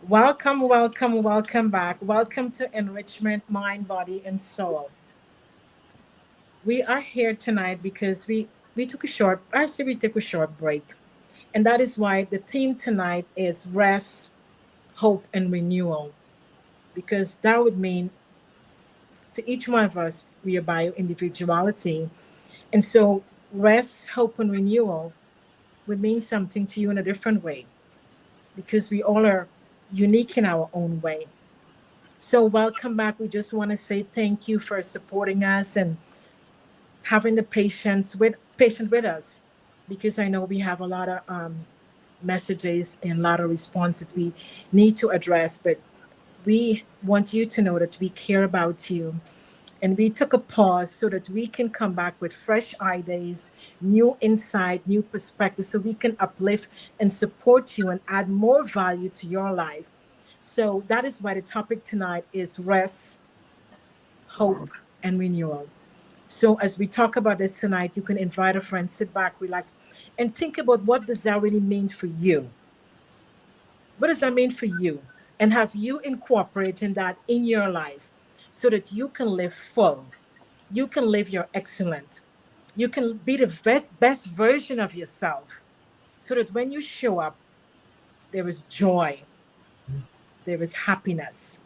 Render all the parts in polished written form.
Welcome, welcome, welcome back. Welcome to Enrichment Mind, Body, and Soul. We are here tonight because we took a short, I say we took a short break. And that is why the theme tonight is rest, hope, and renewal. Because that would mean to each one of us, we are bio individuality. And so rest, hope, and renewal would mean something to you in a different way because we all are unique in our own way. So, welcome back. We just want to say thank you for supporting us and having the patient with us, because I know we have a lot of messages and a lot of response that we need to address. But we want you to know that we care about you, and we took a pause so that we can come back with fresh ideas, new insight, new perspective, so we can uplift and support you and add more value to your life. So that is why the topic tonight is rest, hope, and renewal. So as we talk about this tonight, you can invite a friend, sit back, relax, and think about what does that really mean for you? What does that mean for you? And have you incorporated that in your life so that you can live full? You can live your excellent. You can be the best version of yourself so that when you show up, there is joy, there is happiness.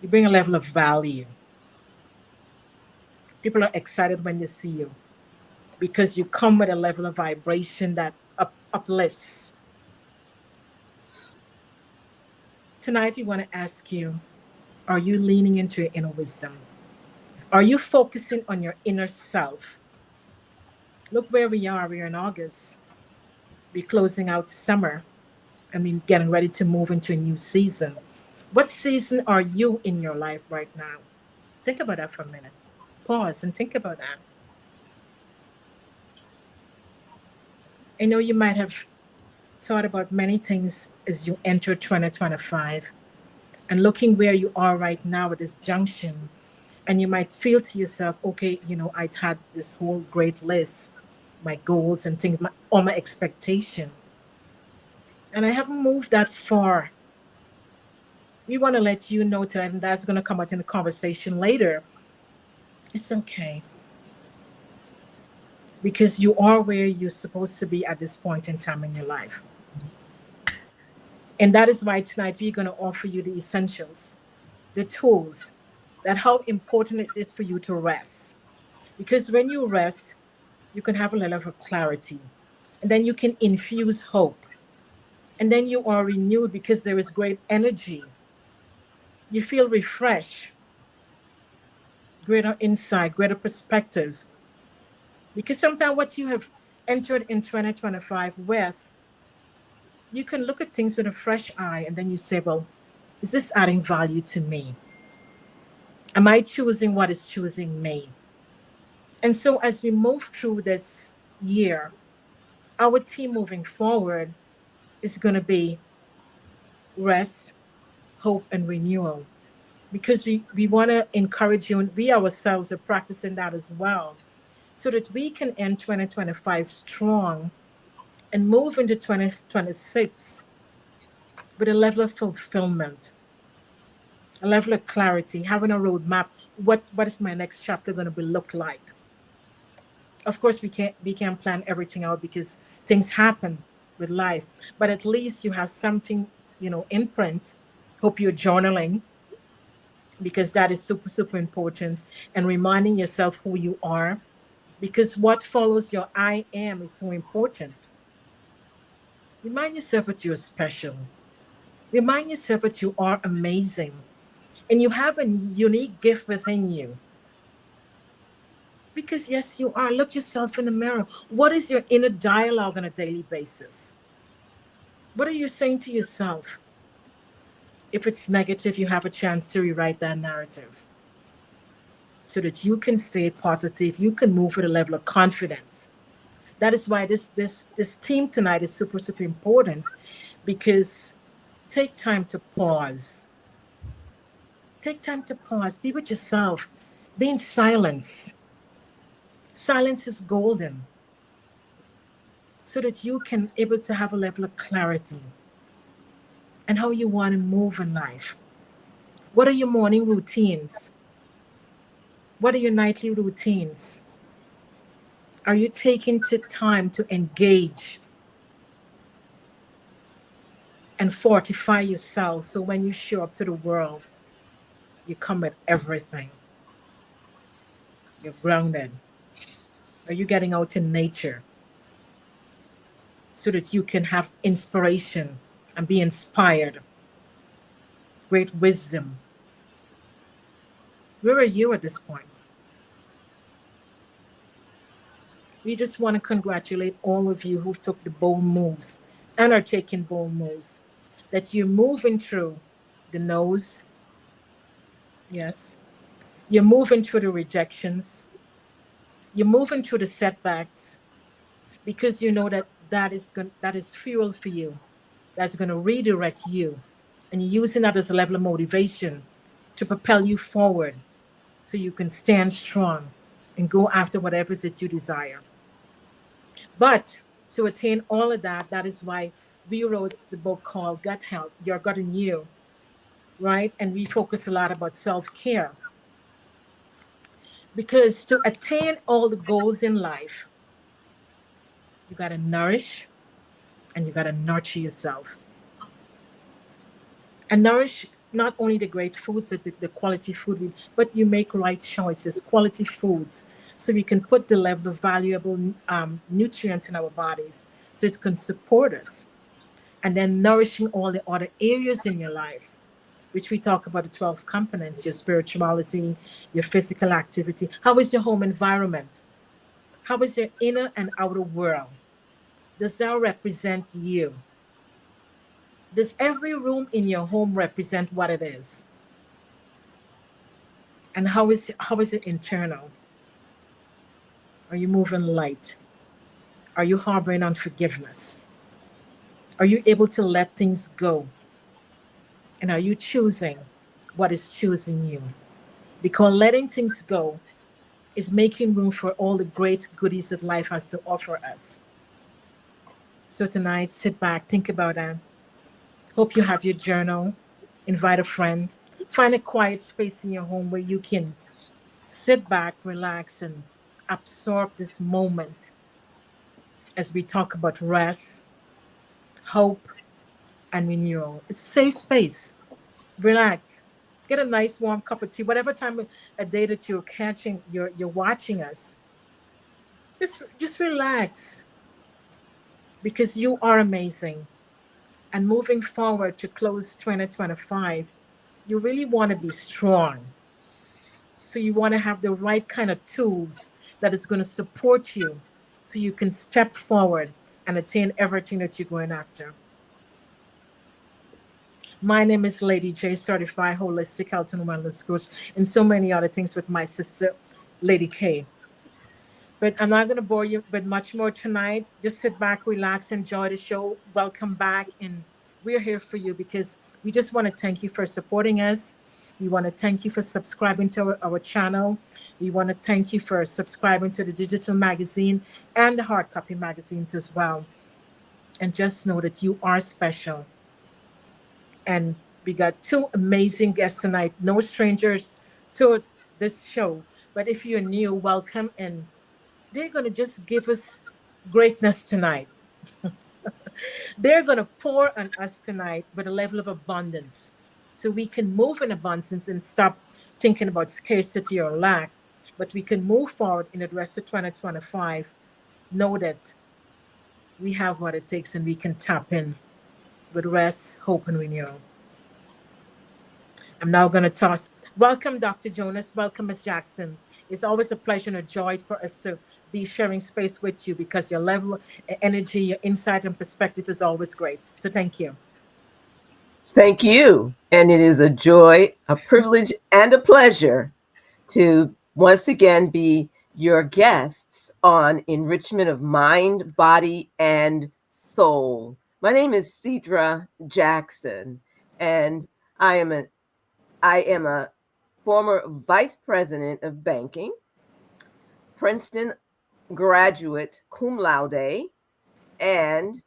You bring a level of value. People are excited when they see you because you come with a level of vibration that uplifts. Tonight, we want to ask you, are you leaning into your inner wisdom? Are you focusing on your inner self? Look where we are. We're in August. We're closing out summer and we're getting ready to move into a new season. What season are you in your life right now? Think about that for a minute. Pause and think about that. I know you might have thought about many things as you enter 2025 and looking where you are right now at this junction. And you might feel to yourself, okay, I'd had this whole great list, my goals and things, all my expectation, and I haven't moved that far. We want to let you know tonight, and that's going to come out in the conversation later. It's okay because you are where you're supposed to be at this point in time in your life. And that is why tonight we're going to offer you the essentials, the tools, that how important it is for you to rest. Because when you rest, you can have a level of clarity. And then you can infuse hope. And then you are renewed because there is great energy. You feel refreshed, greater insight, greater perspectives. Because sometimes what you have entered in 2025 with, you can look at things with a fresh eye and then you say, well, is this adding value to me? Am I choosing what is choosing me? And so as we move through this year, our team moving forward is going to be rest, hope, and renewal. Because we want to encourage you, and we ourselves are practicing that as well, so that we can end 2025 strong and move into 2026 with a level of fulfillment, a level of clarity, having a roadmap. What is my next chapter going to be look like? Of course, we can't plan everything out because things happen with life, but at least you have something, in print. Hope you're journaling because that is super, super important, and reminding yourself who you are, because what follows your I am is so important. Remind yourself that you're special. Remind yourself that you are amazing and you have a unique gift within you. Because, yes, you are. Look yourself in the mirror. What is your inner dialogue on a daily basis? What are you saying to yourself? If it's negative, you have a chance to rewrite that narrative so that you can stay positive. You can move with a level of confidence. That is why this theme tonight is super, super important, because take time to pause. Take time to pause. Be with yourself. Be in silence. Silence is golden, so that you can able to have a level of clarity. and how you want to move in life. What are your morning routines? What are your nightly routines? Are you taking time to engage and fortify yourself so when you show up to the world, you come with everything? You're grounded. Are you getting out in nature so that you can have inspiration and be inspired? Great wisdom. Where are you at this point? We just want to congratulate all of you who took the bold moves and are taking bold moves. That you're moving through the no's, yes. You're moving through the rejections. You're moving through the setbacks because you know that that is fuel for you. That's going to redirect you, and you're using that as a level of motivation to propel you forward, so you can stand strong and go after whatever it is that you desire. But to attain all of that, that is why we wrote the book called Gut Health, Your Gut and You, right? And we focus a lot about self care because to attain all the goals in life, you got to nourish and you got to nurture yourself. And nourish not only the great foods, the quality food, but you make right choices, quality foods, so we can put the level of valuable nutrients in our bodies so it can support us. And then nourishing all the other areas in your life, which we talk about the 12 components, your spirituality, your physical activity. How is your home environment? How is your inner and outer world? Does that represent you? Does every room in your home represent what it is? And how is it internal? Are you moving light? Are you harboring unforgiveness? Are you able to let things go? And are you choosing what is choosing you? Because letting things go is making room for all the great goodies that life has to offer us. So tonight, sit back, think about that. Hope you have your journal, invite a friend, find a quiet space in your home where you can sit back, relax, and absorb this moment as we talk about rest, hope, and renewal. It's a safe space. Relax. Get a nice warm cup of tea, whatever time of a day that you're watching us. Just relax because you are amazing. And moving forward to close 2025, you really want to be strong. So you want to have the right kind of tools that is going to support you so you can step forward and attain everything that you're going after. My name is Lady J, certified holistic health and wellness coach, and so many other things with my sister, Lady K. But I'm not going to bore you with much more tonight. Just sit back, relax, enjoy the show. Welcome back. And we're here for you because we just want to thank you for supporting us. We want to thank you for subscribing to our channel. We want to thank you for subscribing to the digital magazine and the hard copy magazines as well. And just know that you are special. And we got two amazing guests tonight. No strangers to this show. But if you're new, welcome. And they're going to just give us greatness tonight. They're going to pour on us tonight with a level of abundance so we can move in abundance and stop thinking about scarcity or lack. But we can move forward in the rest of 2025. Know that we have what it takes and we can tap in with rest, hope, and renewal. I'm now going to toss. Welcome, Dr. Jonas. Welcome, Ms. Jackson. It's always a pleasure and a joy for us to be sharing space with you because your level of energy, your insight, and perspective is always great. So thank you. Thank you. And it is a joy, a privilege, and a pleasure to once again be your guests on enrichment of mind, body, and soul. My name is Sidrah Jackson, and I am a I am a former vice president of banking, Princeton graduate cum laude, and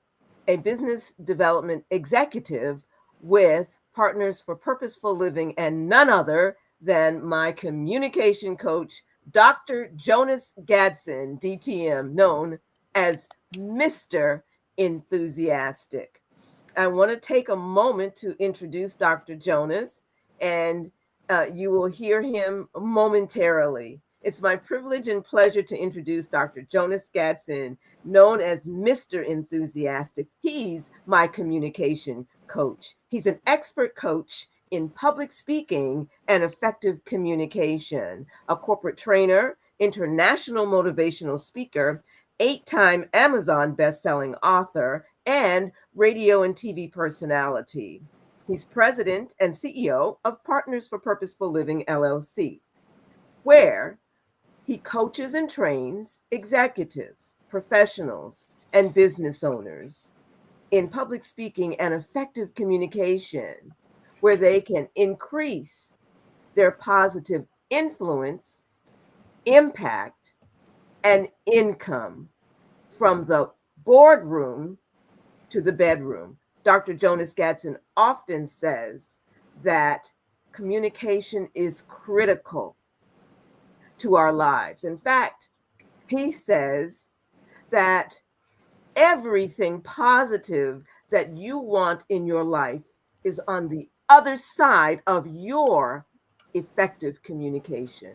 a business development executive with Partners for Purposeful Living and none other than my communication coach, Dr. Jonas Gadson, DTM, known as Mr. Enthusiastic. I want to take a moment to introduce Dr. Jonas, and you will hear him momentarily. It's my privilege and pleasure to introduce Dr. Jonas Gadson, known as Mr. Enthusiastic. He's my communication coach. He's an expert coach in public speaking and effective communication, a corporate trainer, international motivational speaker, 8-time Amazon best-selling author, and radio and TV personality. He's president and CEO of Partners for Purposeful Living, LLC, where he coaches and trains executives, professionals, and business owners in public speaking and effective communication, where they can increase their positive influence, impact, and income from the boardroom to the bedroom. Dr. Jonas Gadson often says that communication is critical to our lives. In fact, he says that everything positive that you want in your life is on the other side of your effective communication.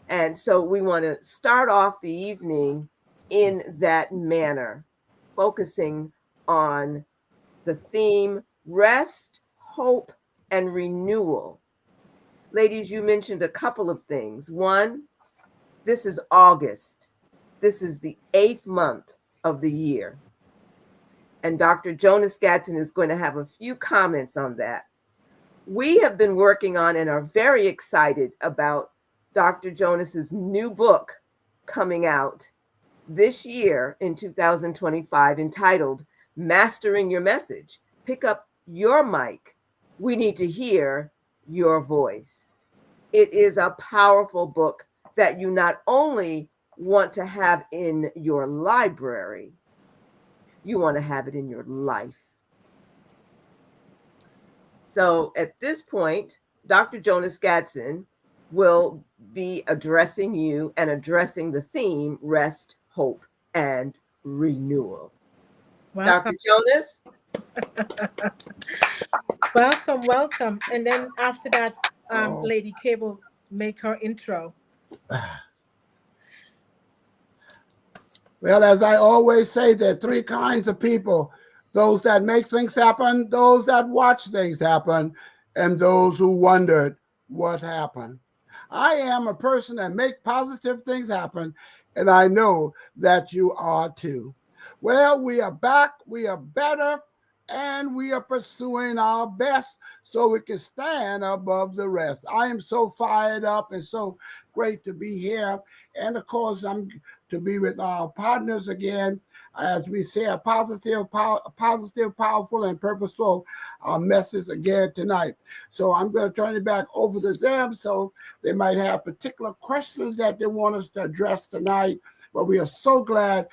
And so we want to start off the evening in that manner, focusing on the theme rest, hope, and renewal. Ladies, you mentioned a couple of things. One, this is August. This is the 8th month of the year. And Dr. Jonas Gadson is going to have a few comments on that. We have been working on and are very excited about Dr. Jonas's new book coming out this year in 2025, entitled Mastering Your Message. Pick up your mic. We need to hear your voice. It is a powerful book that you not only want to have in your library, you want to have it in your life. So at this point, Dr. Jonas Gadson will be addressing you and addressing the theme rest, hope, and renewal. Welcome. Dr. Jonas? Welcome. And then after that, Lady K will make her intro. Well, as I always say, there are three kinds of people: those that make things happen, those that watch things happen, and those who wondered what happened. I am a person that makes positive things happen, and I know that you are too. Well, we are back, we are better, and we are pursuing our best so we can stand above the rest. I am so fired up and so great to be here. And of course, I'm to be with our partners again, as we say a positive, powerful, and purposeful message again tonight. So I'm going to turn it back over to them, so they might have particular questions that they want us to address tonight. But we are so glad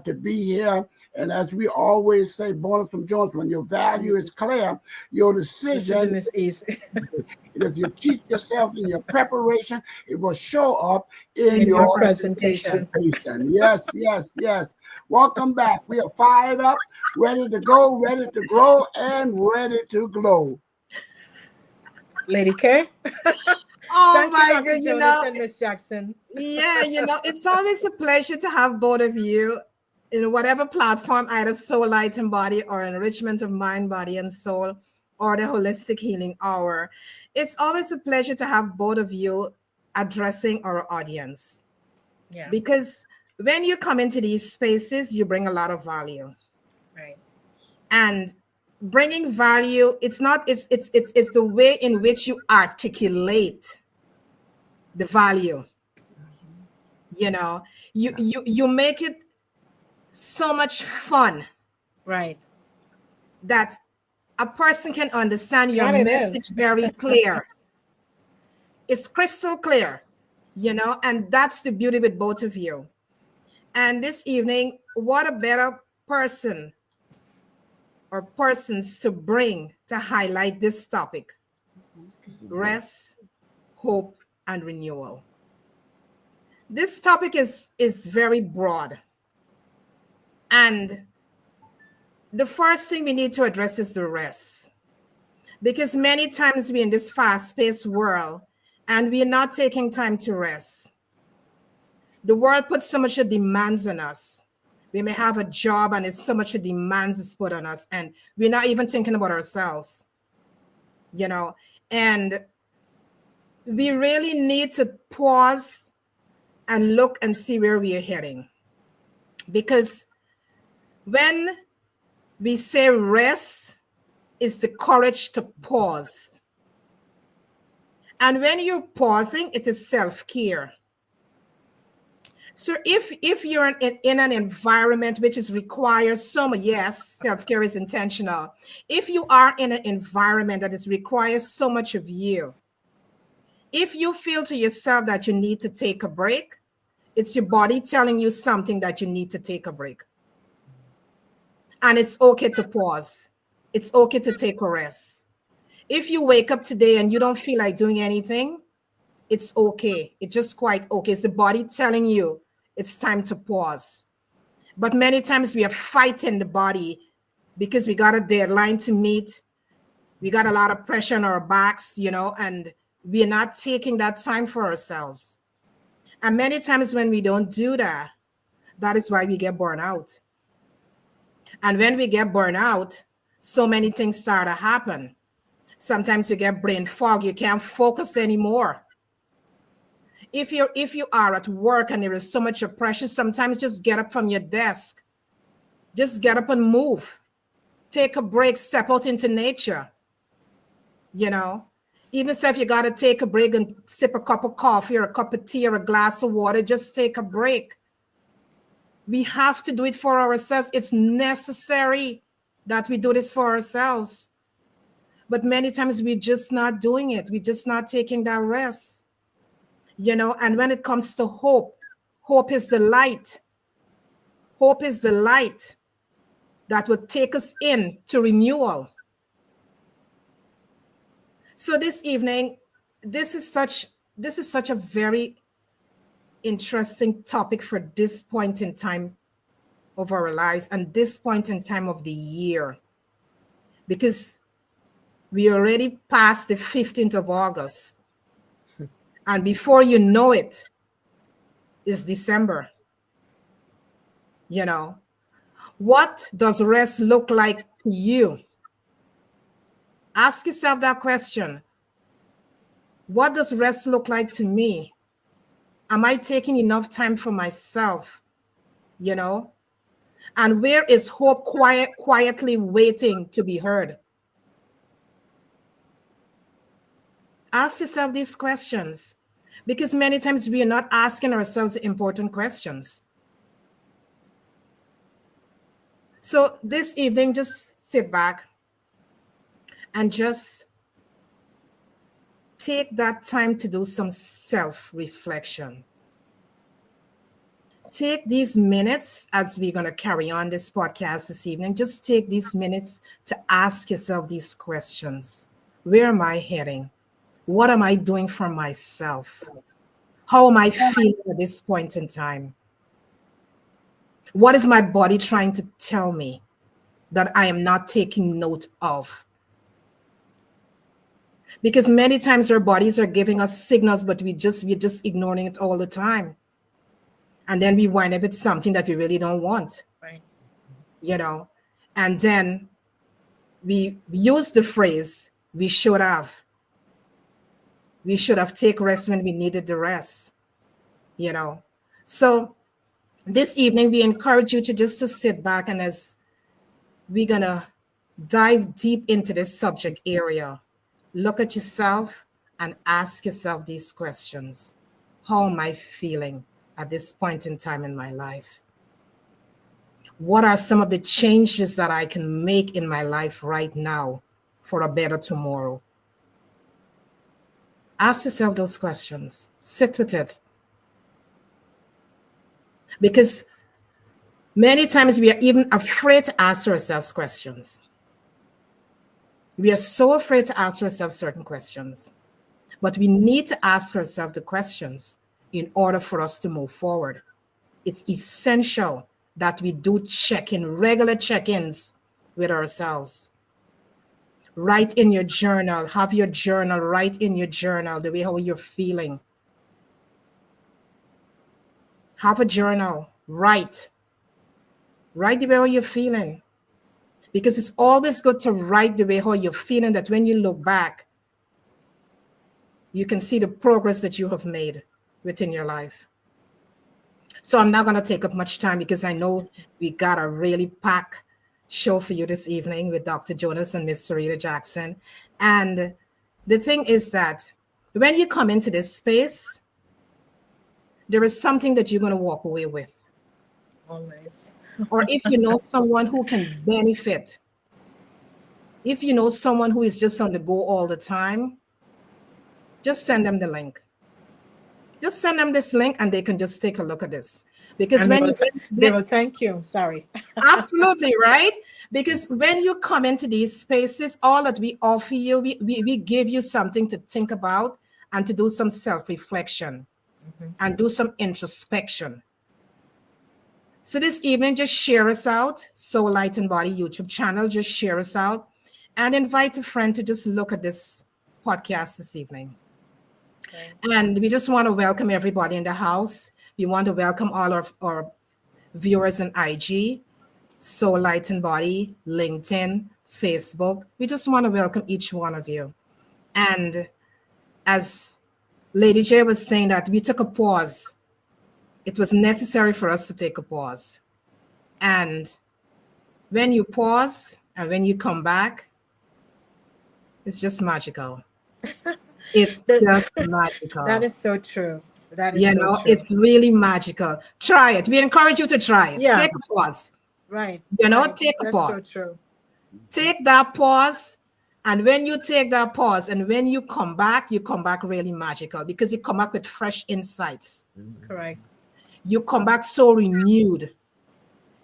to be here. And as we always say, bonus from Jones, when your value is clear, your decision is easy. if you teach yourself in your preparation, it will show up in your your presentation. Yes. Welcome back. We are fired up, ready to go, ready to grow, and ready to glow. Lady K? Oh Thank my you, Dr. God, Jonas and Miss Jackson. it's always a pleasure to have both of you in whatever platform, either Soul Light and Body or Enrichment of Mind, Body, and Soul, or the Holistic Healing Hour. It's always a pleasure to have both of you addressing our audience. Yeah. Because when you come into these spaces, you bring a lot of value. Right. And bringing value, it's the way in which you articulate the value. You make it so much fun, right, that a person can understand your God, message very clear. It's crystal clear, and that's the beauty with both of you. And this evening, what a better person or persons to bring to highlight this topic: rest, hope, and renewal. This topic is very broad. And the first thing we need to address is the rest. Because many times we're in this fast-paced world and we're not taking time to rest. The world puts so much demands on us. We may have a job and it's so much demands is put on us, and we're not even thinking about ourselves, you know. And we really need to pause and look and see where we are heading. Because when we say rest, is the courage to pause. And when you're pausing, it is self-care. So if you're in an environment which is requires so much, yes, self-care is intentional. If you are in an environment that is requires so much of you, if you feel to yourself that you need to take a break, it's your body telling you something that you need to take a break. And it's okay to pause. It's okay to take a rest. If you wake up today and you don't feel like doing anything, it's okay. It's just quite okay. It's the body telling you it's time to pause. But many times we are fighting the body because we got a deadline to meet. We got a lot of pressure on our backs, and we're not taking that time for ourselves. And many times when we don't do that, that is why we get burned out. And when we get burned out, so many things start to happen. Sometimes you get brain fog. You can't focus anymore. If you are at work and there is so much pressure, sometimes just get up from your desk. Just get up and move. Take a break. Step out into nature. Even if you got to take a break and sip a cup of coffee or a cup of tea or a glass of water, just take a break. We have to do it for ourselves. It's necessary that we do this for ourselves. But many times we're just not doing it. We're just not taking that rest. And when it comes to hope, hope is the light. Hope is the light that will take us in to renewal. So this evening, this is such a very interesting topic for this point in time of our lives and this point in time of the year, because we already passed the 15th of August, and before you know it, it's December. What does rest look like to you? Ask yourself that question. What does rest look like to me? Am I taking enough time for myself? And where is hope quietly waiting to be heard? Ask yourself these questions, because many times we are not asking ourselves the important questions. So this evening, just sit back and just take that time to do some self-reflection. Take these minutes as we're going to carry on this podcast this evening. Just take these minutes to ask yourself these questions. Where am I heading? What am I doing for myself? How am I feeling at this point in time? What is my body trying to tell me that I am not taking note of? Because many times our bodies are giving us signals, but we're just ignoring it all the time. And then we wind up with something that we really don't want. Right. And then we use the phrase, we should have taken rest when we needed the rest. So this evening, we encourage you to sit back, and as we're gonna dive deep into this subject area, look at yourself and ask yourself these questions. How am I feeling at this point in time in my life? What are some of the changes that I can make in my life right now for a better tomorrow? Ask yourself those questions. Sit with it. Because many times we are even afraid to ask ourselves questions. We are so afraid to ask ourselves certain questions, but we need to ask ourselves the questions in order for us to move forward. It's essential that we do regular check-ins with ourselves. Write in your journal, have your journal, write in your journal the way how you're feeling. Have a journal, write the way how you're feeling. Because it's always good to write the way how you're feeling, that when you look back, you can see the progress that you have made within your life. So I'm not going to take up much time because I know we got a really packed show for you this evening with Dr. Jonas and Miss Sidrah Jackson. And the thing is that when you come into this space, there is something that you're going to walk away with. Always. Or if you know someone who can benefit, if you know someone who is just on the go all the time, just send them the link. Just send them this link and they can just take a look at this. Because And when they will thank you. Sorry. absolutely, right? Because when you come into these spaces, all that we offer you, we give you something to think about and to do some self-reflection and do some introspection. So this evening, just share us out. Soul Light and Body YouTube channel, just share us out and invite a friend to just look at this podcast this evening. Okay. And we just want to welcome everybody in the house. We want to welcome all our viewers on IG, Soul Light and Body, LinkedIn, Facebook. We just want to welcome each one of you. And as Lady J was saying, that we took a pause. It was necessary for us to take a pause. And when you pause and when you come back, it's just magical. It's just magical. That is so true. That is you so know, true. It's really magical. Try it. We encourage you to try it. Yeah. Take a pause. Right. You know, right. take a That's pause. So true. Take that pause. And when you take that pause and when you come back really magical because you come back with fresh insights. Correct. You come back so renewed.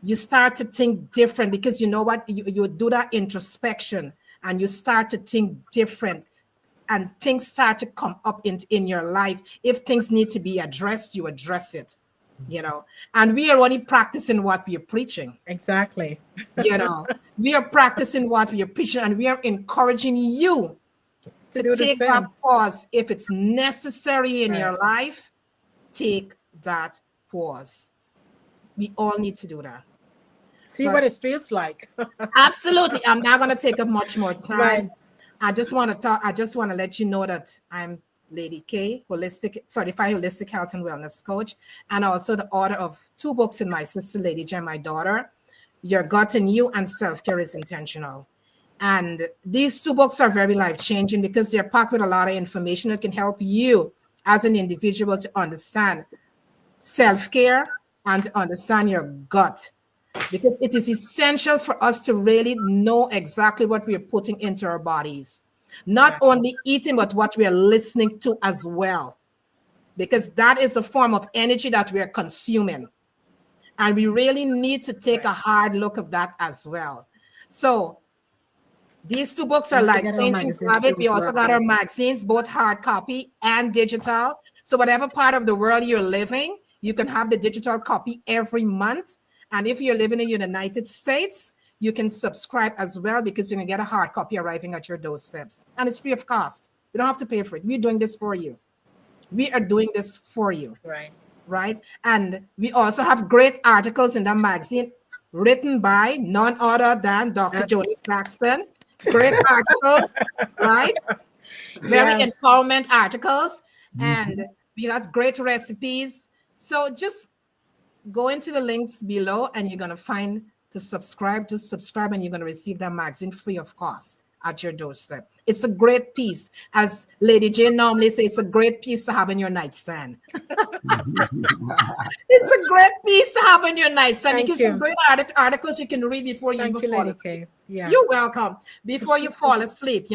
You start to think different because you know what? You do that introspection and you start to think different and things start to come up in your life. If things need to be addressed, you address it, you know. And we are only practicing what we are preaching. Exactly. You know, we are practicing what we are preaching and we are encouraging you to take that pause. If it's necessary in your life, take that pause. We all need to do that. See what it feels like. Absolutely. I'm not going to take up much more time. Right. I just want to let you know that I'm Lady K, certified holistic health and wellness coach, and also the author of 2 books with my sister, Lady J, my daughter, Your Gut and You, and Self-Care is Intentional. And these 2 books are very life-changing because they're packed with a lot of information that can help you as an individual to understand self-care and to understand your gut. Because it is essential for us to really know exactly what we are putting into our bodies. Not only eating, but what we are listening to as well. Because that is a form of energy that we are consuming. And we really need to take a hard look at that as well. So these 2 books are life-changing. We also got our magazines, both hard copy and digital. So whatever part of the world you're living, you can have the digital copy every month. And if you're living in the United States, you can subscribe as well because you can get a hard copy arriving at your doorsteps. And it's free of cost. You don't have to pay for it. We're doing this for you. We are doing this for you. Right? And we also have great articles in that magazine written by none other than Dr. Jonas Gadson. Great articles, right? Very empowerment articles. And we got great recipes. So just go into the links below and you're going to find to subscribe. Just subscribe and you're going to receive that magazine free of cost at your doorstep. It's a great piece. As Lady Jane normally says, it's a great piece to have in your nightstand. It's a great piece to have in your nightstand because some great articles you can read before you even fall asleep. Yeah. You're welcome. Before you fall asleep,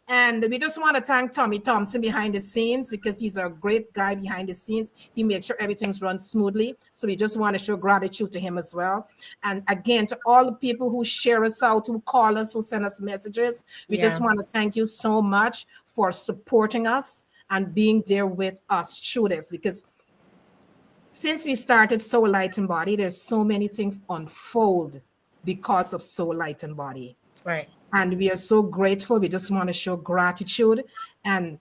And we just want to thank Tommy Thompson behind the scenes because he's a great guy behind the scenes. He makes sure everything's run smoothly. So we just want to show gratitude to him as well. And again, to all the people who share us out, who call us, who send us messages, we just Yeah. want to thank you so much for supporting us and being there with us through this, because since we started Soul Light and Body, there's so many things unfold because of Soul Light and Body. Right. And we are so grateful. We just want to show gratitude. And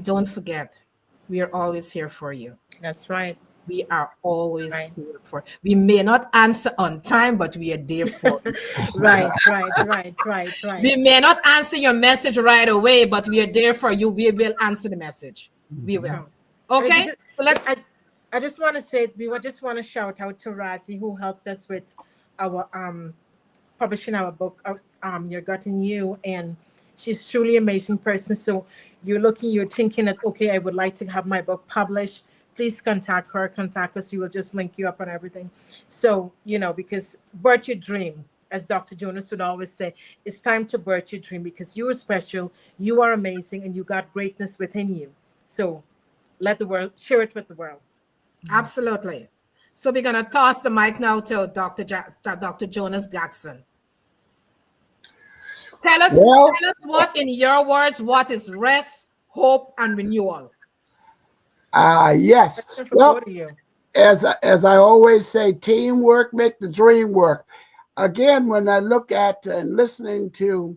don't forget, we are always here for you. That's right. We are always Right. here for. We may not answer on time, but we are there for you. Right. Right. Right. Right. Right. We may not answer your message right away, but we are there for you. We will answer the message. We will. True. And if you Okay? just, So let's. I just want to say we would just want to shout out to Razi who helped us with our publishing our book, Your Gut in You, and she's truly amazing person. So you're thinking that okay, I would like to have my book published. Please contact her, contact us. We will just link you up on everything. So because birth your dream, as Dr. Jonas would always say, it's time to birth your dream because you are special, you are amazing, and you got greatness within you. So let the world share it with the world. Absolutely. So we're gonna toss the mic now to Dr. Jonas Gadson. Well, Tell us what, in your words, what is rest, hope, and renewal. yes. Question for Well, both of you. as I always say, teamwork make the dream work. Again, when I look at and listening to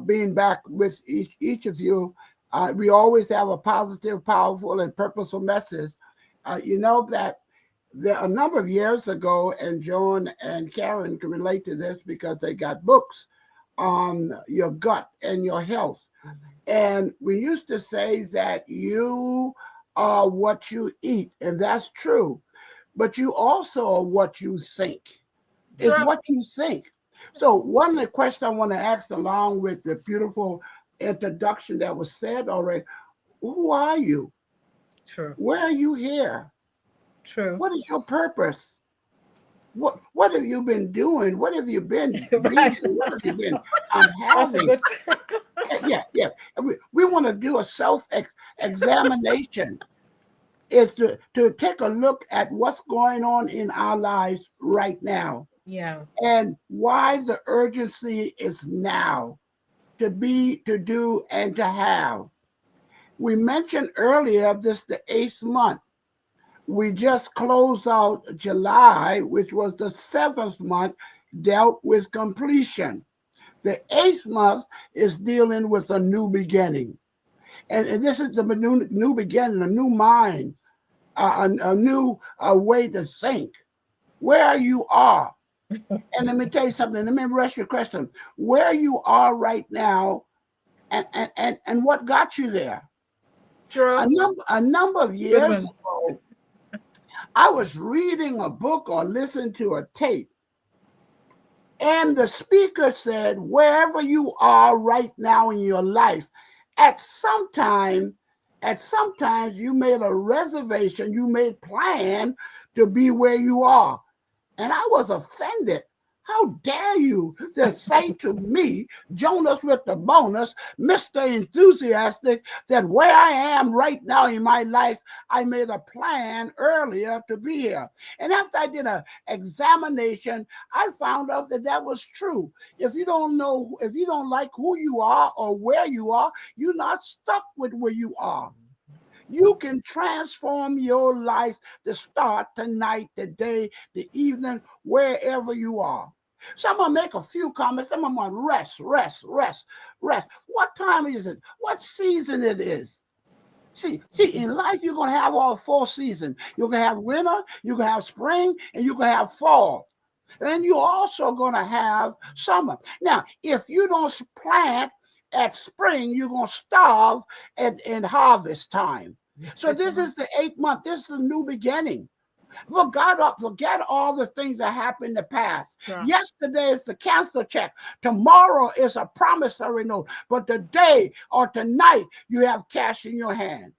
being back with each of you, we always have a positive, powerful, and purposeful message. You know that there a number of years ago, and Joan and Karen can relate to this because they got books on your gut and your health. And we used to say that you are what you eat, and that's true. But you also are what you think. It's True. what you think. So one of the questions I want to ask, along with the beautiful introduction that was said already, who are you? True. Where are you here? True. What is your purpose? What have you been doing? What have you been Right. reading? What have you been That's a having? good. Yeah. We want to do a self examination. Is to take a look at what's going on in our lives right now Yeah. and why the urgency is now to be, to do, and to have. We mentioned earlier this the eighth month. We just closed out July, which was the seventh month, dealt with completion. The eighth month is dealing with a new beginning. And this is the new beginning, a new mind, a new way to think, where you are. And let me tell you something. Let me ask you a question. Where you are right now, and what got you there? True. A number of Good years one. ago, I was reading a book or listening to a tape, and the speaker said, wherever you are right now in your life, at some time, sometimes you made a reservation, you made plan to be where you are. And I was offended. How dare you to say to me, Jonas with the bonus, Mr. Enthusiastic, that where I am right now in my life, I made a plan earlier to be here. And after I did an examination, I found out that that was true. If you don't know, if you don't like who you are or where you are, you're not stuck with where you are. You can transform your life to start tonight, today, the evening, wherever you are. So I'm gonna make a few comments. I'm gonna rest. What time is it? What season it is? See, in life you're gonna have all four seasons. You're gonna have winter, you're gonna have spring, and you're gonna have fall. And you're also gonna have summer. Now, if you don't plant at spring, you're gonna starve in harvest time. So this is the eighth month. This is a new beginning. Forget all the things that happened in the past. Sure. Yesterday is the cancel check. Tomorrow is a promissory note. But today or tonight, you have cash in your hand.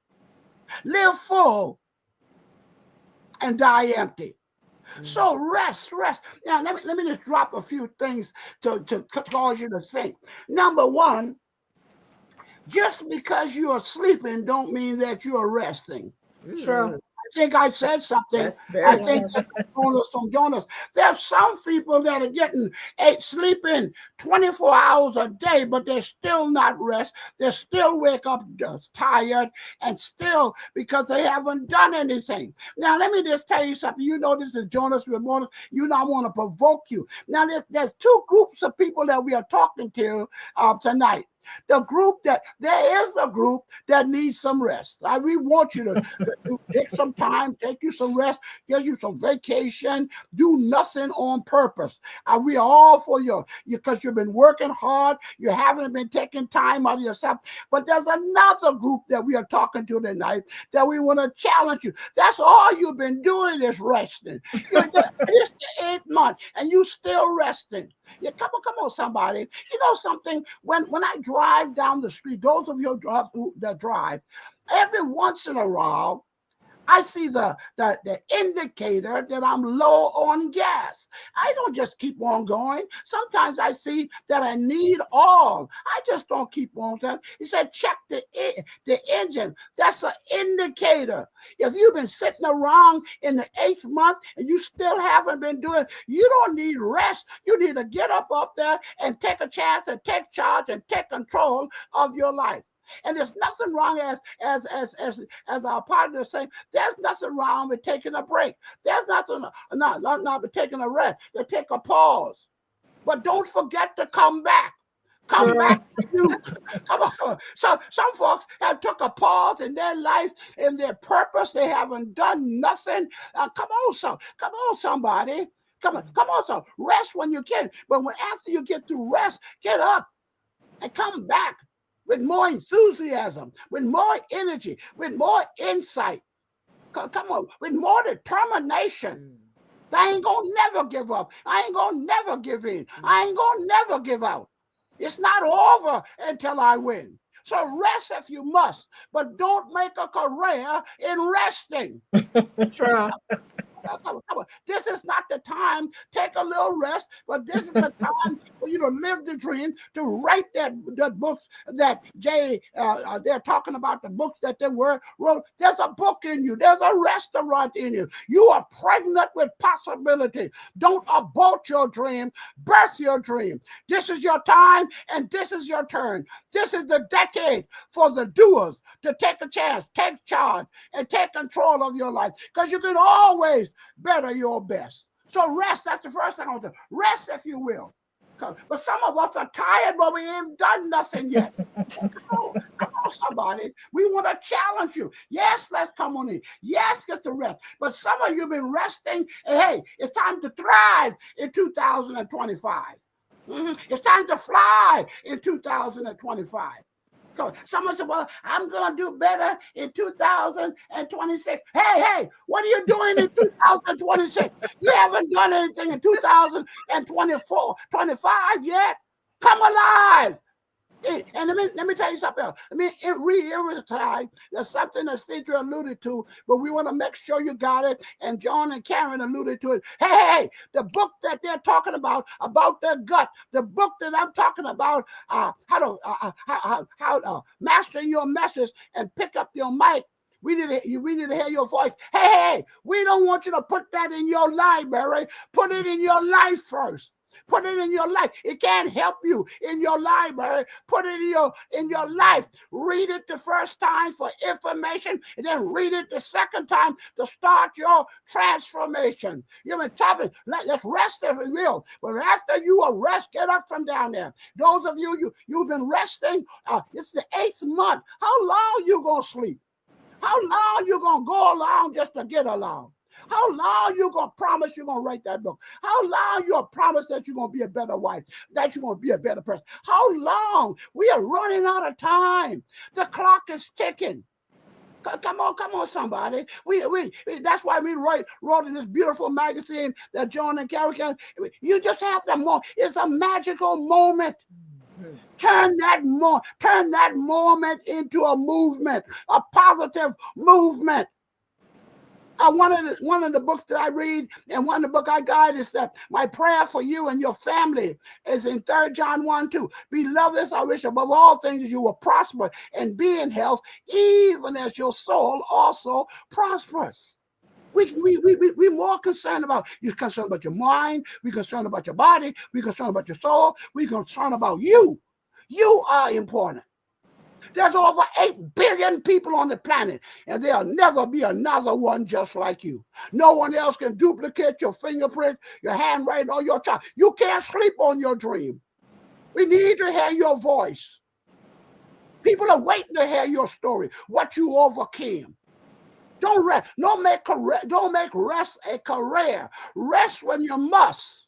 Live full and die empty. So rest. Now let me just drop a few things to cause you to think. Number one, just because you are sleeping don't mean that you are resting. True. I think I said something. That's very I Yeah, think that's that's from Jonas. There's some people that are getting sleeping 24 hours a day, but they're still not rest. They still wake up just tired and still because they haven't done anything. Now, let me just tell you something. You know this is Jonas Ramones. You know I want to provoke you. Now, there's two groups of people that we are talking to tonight. The group there is a group that needs some rest. We want you to take some time, take you some rest, give you some vacation, do nothing on purpose. We are all for you because you've been working hard. You haven't been taking time out of yourself. But there's another group that we are talking to tonight that we want to challenge you. That's all you've been doing is resting. It's the 8th month and you still resting. Yeah, come on, somebody. You know something? When I drive down the street, those of you that drive, every once in a while, I see the indicator that I'm low on gas. I don't just keep on going. Sometimes I see that I need oil. I just don't keep on going. He said, check the engine. That's an indicator. If you've been sitting around in the 8th month and you still haven't been doing, you don't need rest. You need to get up there and take a chance and take charge and take control of your life. And there's nothing wrong as our partner is saying, there's nothing wrong with taking a break. There's nothing not with taking a rest. To take a pause. But don't forget to come back. Come back to you. Come on. So some folks have took a pause in their life, in their purpose. They haven't done nothing. Come on, somebody. Come on, son. Rest when you can. But after you get to rest, get up and come back with more enthusiasm, with more energy, with more insight. Come on, with more determination. I ain't gonna never give up. I ain't gonna never give in. I ain't gonna never give out. It's not over until I win. So rest if you must, but don't make a career in resting. true. Come on. This is not the time. Take a little rest, but this is the time for you to live the dream, to write that books that they're talking about, the books that they wrote. There's a book in you. There's a restaurant in you. You are pregnant with possibility. Don't abort your dream. Birth your dream. This is your time, and this is your turn. This is the decade for the doers to take a chance, take charge, and take control of your life, because you can always better your best. So rest. That's the first thing I want to do. Rest, if you will. But some of us are tired, but we ain't done nothing yet. Come on, somebody. We want to challenge you. Yes, let's come on in. Yes, get to rest. But some of you have been resting, and hey, it's time to thrive in 2025. It's time to fly in 2025. Someone said, well, I'm going to do better in 2026. Hey, what are you doing in 2026? You haven't done anything in 2024, 25 yet. Come alive. And let me tell you something else. Let me reiterate. There's something that Sidrah alluded to, but we want to make sure you got it. And John and Karen alluded to it. Hey, the book that they're talking about the gut, the book that I'm talking about, how to master your message and pick up your mic. We need to hear your voice. Hey, we don't want you to put that in your library. Put it in your life first. Put it in your life. It can't help you in your library. Put it in your life. Read it the first time for information, and then read it the second time to start your transformation. You've been talking. Let's rest if we will. But after you are rest, get up from down there. Those of you've been resting. It's the 8th month. How long you gonna sleep? How long you gonna go along just to get along? How long you gonna promise you're gonna write that book? How long you gonna promise that you're gonna be a better wife, that you're gonna be a better person? How long? We are running out of time. The clock is ticking. Come on, somebody. We that's why we wrote in this beautiful magazine that John and Karen. You just have that moment. It's a magical moment. Turn that moment into a movement, a positive movement. One of the books that I read and one of the book I guide is that my prayer for you and your family is in 3 John 1:2. Beloved, I wish above all things that you will prosper and be in health, even as your soul also prospers. We're more concerned about, you're concerned about your mind, we're concerned about your body, we're concerned about your soul, we're concerned about you. You are important. There's over 8 billion people on the planet, and there'll never be another one just like you. No one else can duplicate your fingerprint, your handwriting, or your child. You can't sleep on your dream. We need to hear your voice. People are waiting to hear your story, what you overcame. Don't rest. Don't make rest a career. Rest when you must.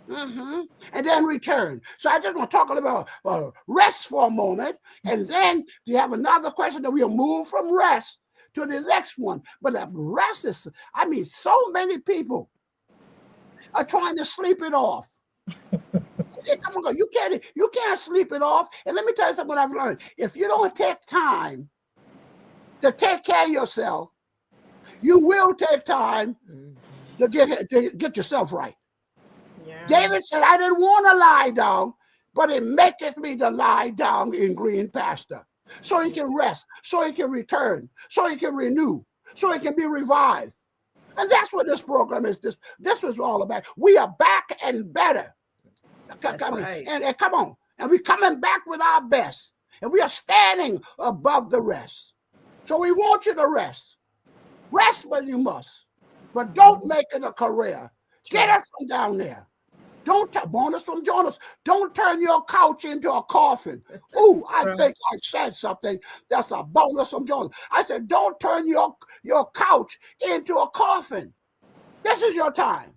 And then return. So I just want to talk a little about rest for a moment, and then you have another question that we'll move from rest to the next one. But rest is, I mean, so many people are trying to sleep it off. Come on, you can't sleep it off. And let me tell you something I've learned. If you don't take time to take care of yourself, you will take time to get yourself right. Yeah. David said, I didn't want to lie down, but it maketh me to lie down in green pasture. So he can rest, so he can return, so he can renew, so he can be revived. And that's what this program is. This was all about. We are back and better. Right. And come on. And we're coming back with our best. And we are standing above the rest. So we want you to rest. Rest when you must. But don't make it a career. Get us from down there. Bonus from Jonas. Don't turn your couch into a coffin. Ooh, I think I said something. That's a bonus from Jonas. I said, don't turn your couch into a coffin. This is your time.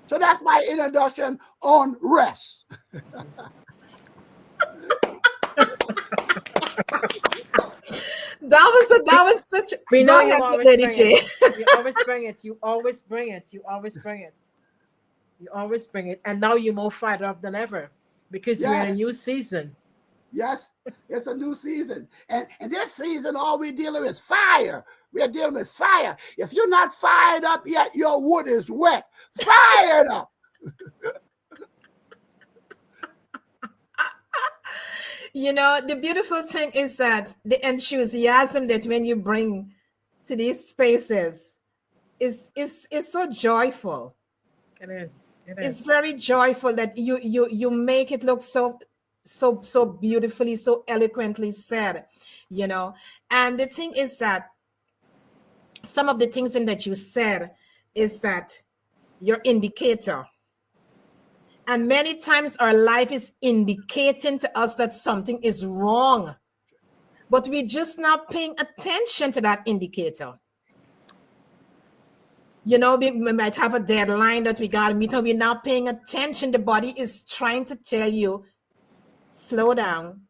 So that's my introduction on rest. That was such. We know you always bring it. You always bring it. You always bring it. You always bring it. You always bring it. And now you're more fired up than ever because we're in a new season. Yes, it's a new season. And this season, all we're dealing with is fire. We're dealing with fire. If you're not fired up yet, your wood is wet. Fired up. You know, the beautiful thing is that the enthusiasm that when you bring to these spaces is so joyful. It is. It's very joyful that you make it look so beautifully, so eloquently said, you know. And the thing is that some of the things in that you said is that your indicator. And many times our life is indicating to us that something is wrong, but we're just not paying attention to that indicator. You know, we might have a deadline that we got to meet and we're not paying attention. The body is trying to tell you, slow down.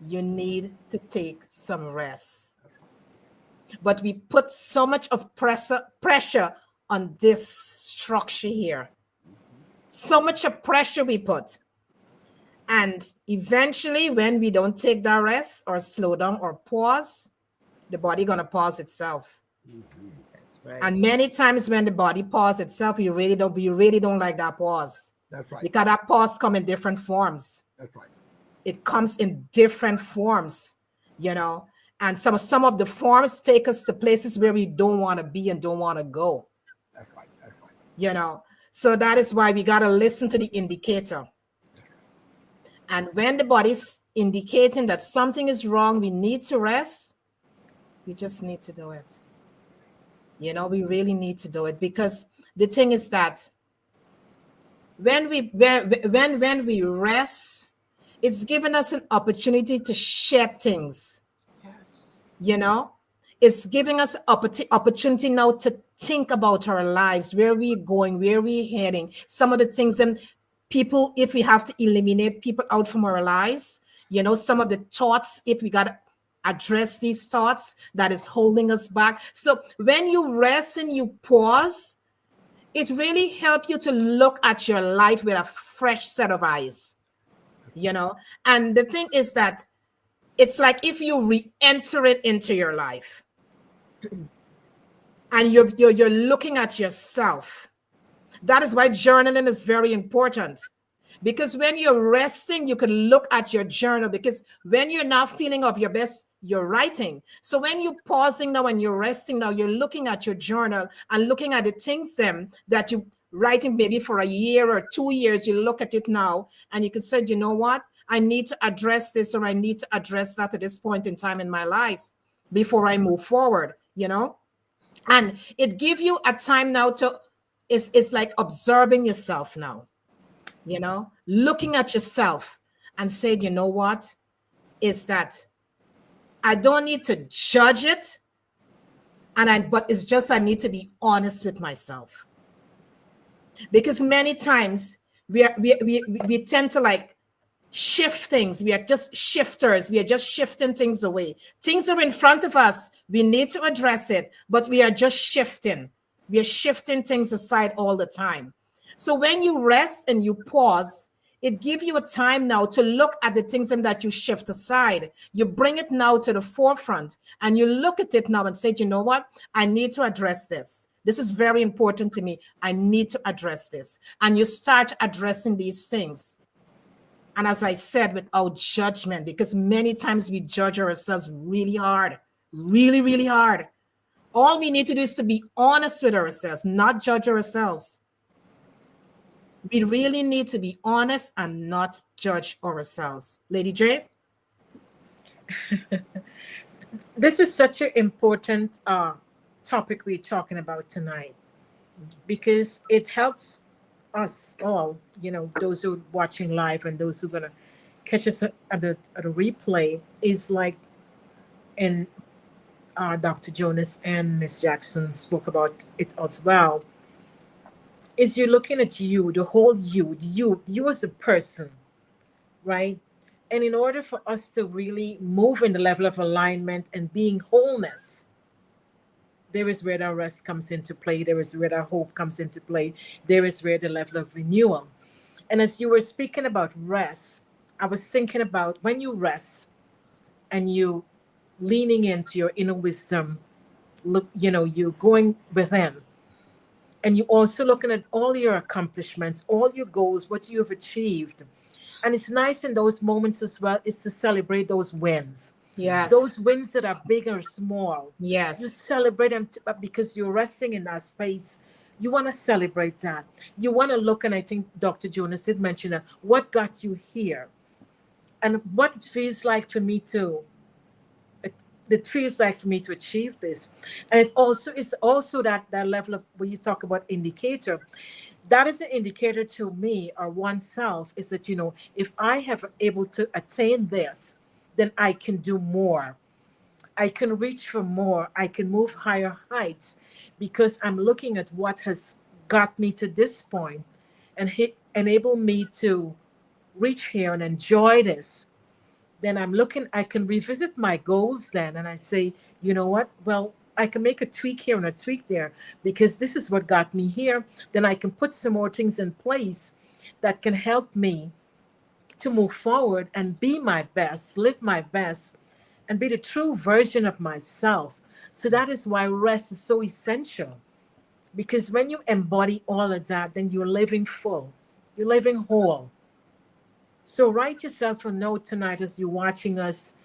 You need to take some rest. But we put so much of pressure on this structure here. So much of pressure we put. And eventually, when we don't take that rest or slow down or pause, the body going to pause itself. Right. And many times when the body pauses itself, we really don't like that pause. That's right. Because that pause comes in different forms. That's right. It comes in different forms, you know. And some of the forms take us to places where we don't want to be and don't want to go. That's right. That's right. You know. So that is why we got to listen to the indicator. And when the body's indicating that something is wrong, we need to rest, we just need to do it. You know, we really need to do it, because the thing is that when we rest, it's given us an opportunity to shed things. Yes. You know, it's giving us opportunity now to think about our lives, where we're going, where we're heading, some of the things, and people, if we have to eliminate people out from our lives, you know, some of the thoughts, if we got to address these thoughts that is holding us back. So when you rest and you pause, it really helps you to look at your life with a fresh set of eyes, you know. And the thing is that it's like if you re-enter it into your life. and you're looking at yourself. That is why journaling is very important. Because when you're resting, you can look at your journal. Because when you're not feeling of your best, you're writing. So when you're pausing now and you're resting now, you're looking at your journal and looking at the things them that you writing maybe for a year or 2 years. You look at it now and you can say, you know what? I need to address this, or I need to address that at this point in time in my life before I move forward, and it give you a time now to, it's like observing yourself now, looking at yourself and saying, you know what, is that I don't need to judge it, but it's just I need to be honest with myself. Because many times we tend to like shift things. We are just shifters. We are just shifting things away. Things are in front of us. We need to address it, but we are just shifting. We are shifting things aside all the time. So when you rest and you pause, it gives you a time now to look at the things that you shift aside. You bring it now to the forefront and you look at it now and say, you know what? I need to address this. This is very important to me. I need to address this. And you start addressing these things. And as I said, without judgment, because many times we judge ourselves really hard, really, really hard. All we need to do is to be honest with ourselves, not judge ourselves. We really need to be honest and not judge ourselves. Lady J? This is such an important topic we're talking about tonight, because it helps us all, those who are watching live and those who are going to catch us at a replay, is like, and Dr. Jonas and Miss Jackson spoke about it as well, is you're looking at you, the whole you as a person, right? And in order for us to really move in the level of alignment and being wholeness, there is where the rest comes into play. There is where the hope comes into play. There is where the level of renewal. And as you were speaking about rest, I was thinking about when you rest and you leaning into your inner wisdom, look, you're going within. And you also looking at all your accomplishments, all your goals, what you have achieved. And it's nice in those moments as well is to celebrate those wins. Yes. Those wins that are big or small. Yes. You celebrate them because you're resting in that space. You want to celebrate that. You want to look, and I think Dr. Jonas did mention that, what got you here? And what it feels like for me to it feels like for me to achieve this. And it also is also that level of when you talk about indicator, that is an indicator to me or oneself, is that if I have able to attain this, then I can do more. I can reach for more. I can move higher heights because I'm looking at what has got me to this point and enable me to reach here and enjoy this. Then I can revisit my goals then, and I say, you know what? Well, I can make a tweak here and a tweak there because this is what got me here. Then I can put some more things in place that can help me to move forward and be my best, live my best, and be the true version of myself. So that is why rest is so essential. Because when you embody all of that, then you're living full, you're living whole. So write yourself a note tonight as you're watching us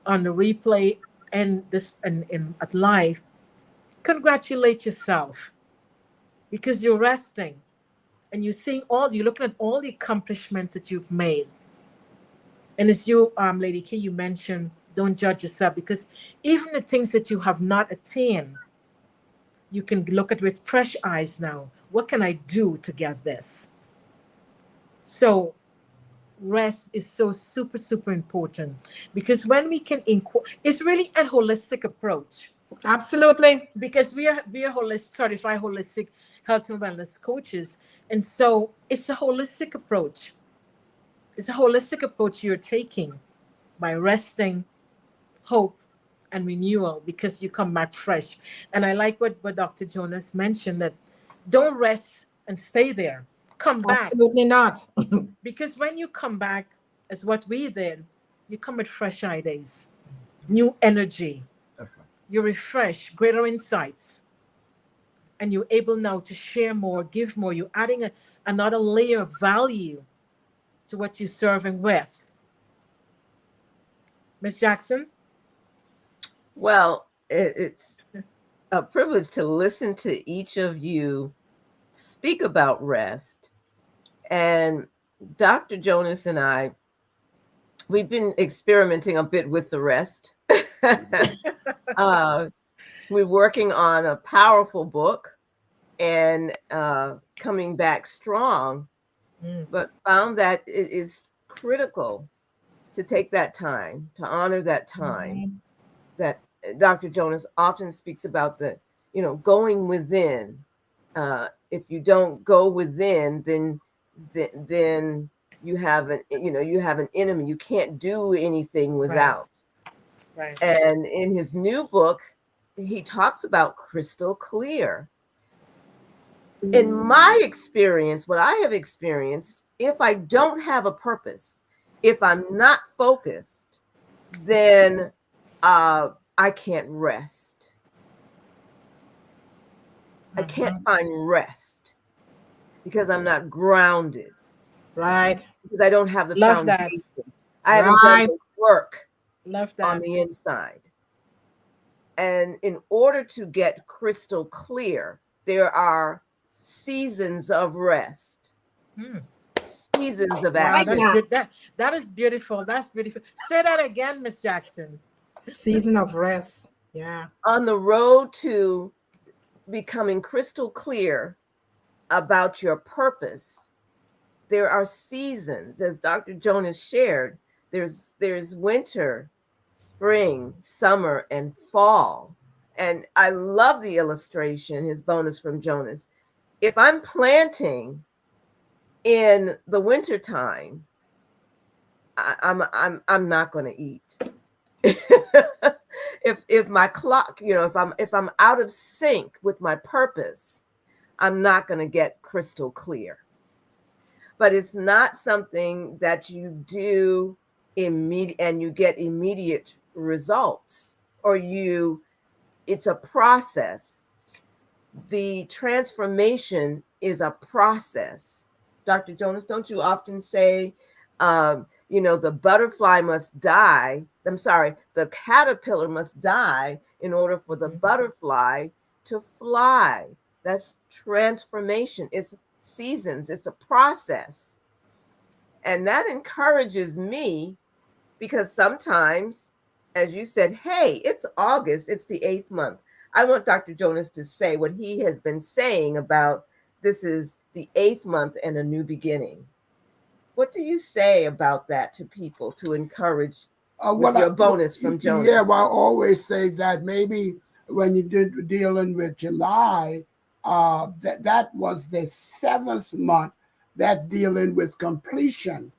on the replay and this and at live. Congratulate yourself because you're resting and you're looking at all the accomplishments that you've made. And as you, Lady K, you mentioned, don't judge yourself because even the things that you have not attained, you can look at with fresh eyes now. What can I do to get this? So rest is so super, super important because when we can, it's really a holistic approach. Absolutely. Because we are holistic, certified holistic health and wellness coaches. And so it's a holistic approach. It's a holistic approach you're taking by resting, hope, and renewal because you come back fresh. And I like what Dr. Jonas mentioned, that don't rest and stay there. Come back. Absolutely not. Because when you come back, as what we did, you come with fresh ideas, new energy. You're refreshed, greater insights. and you're able now to share more, give more. You're adding another layer of value to what you're serving with. Miss Jackson? Well, it's a privilege to listen to each of you speak about rest. And Dr. Jonas and I, we've been experimenting a bit with the rest. uh, we're working on a powerful book and coming back strong, Mm. but found that it is critical to take that time, to honor that time Mhm. that Dr. Jonas often speaks about, the, going within. If you don't go within, then you have an enemy. You can't do anything Right, without. right. And in his new book, he talks about crystal clear. In my experience, what I have experienced, if I don't have a purpose, if I'm not focused, then I can't rest. I can't Mhm. find rest because I'm not grounded, Right. because I don't have the Love that. foundation. I haven't done Right. the work Love on that. the inside. And in order to get crystal clear, there are seasons of rest, Hmm. seasons of Wow, Like activity. that's that. good. That is beautiful. That's beautiful. Say that again, Miss Jackson. Season of rest. Yeah. On the road to becoming crystal clear about your purpose, there are seasons, as Dr. Jonas shared. There's winter, spring, summer, and fall. And I love the illustration, his bonus from Jonas. If I'm planting in the winter time, I'm not going to eat. If my clock, if I'm out of sync with my purpose, I'm not going to get crystal clear. But it's not something that you do immediate and you get immediate results, or it's a process. The transformation is a process. Dr. Jonas, don't you often say, the butterfly must die? I'm sorry, the caterpillar must die in order for the butterfly to fly. That's transformation. It's seasons, it's a process. And that encourages me because sometimes, as you said, hey, it's August, it's the 8th month. I want Dr. Jonas to say what he has been saying about this is the 8th month and a new beginning. What do you say about that to people to encourage with your bonus from Yeah, Jonas? well, I always say that maybe when you did dealing with July, that was the 7th month that dealing with completion.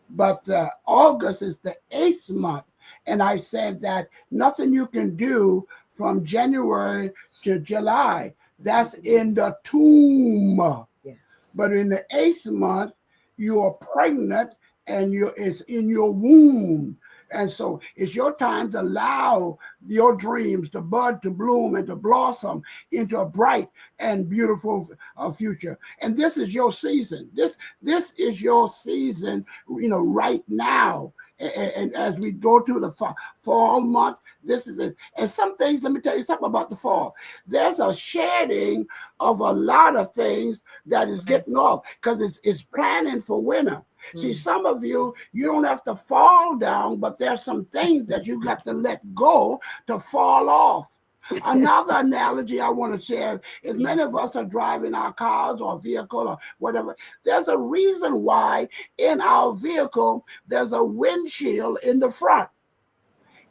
But August is the 8th month. And I said that nothing you can do from January to July. That's in the tomb. Yes. But in the 8th month, you are pregnant and it's in your womb. And so it's your time to allow your dreams to bud, to bloom, and to blossom into a bright and beautiful future. And this is your season. This is your season, right now. And as we go to the fall month, this is it. And some things, let me tell you something about the fall. There's a shedding of a lot of things that is getting off because it's planning for winter. See, some of you don't have to fall down, but there's some things that you got to let go to fall off. Another analogy I want to share is many of us are driving our cars or vehicle or whatever. There's a reason why in our vehicle there's a windshield in the front.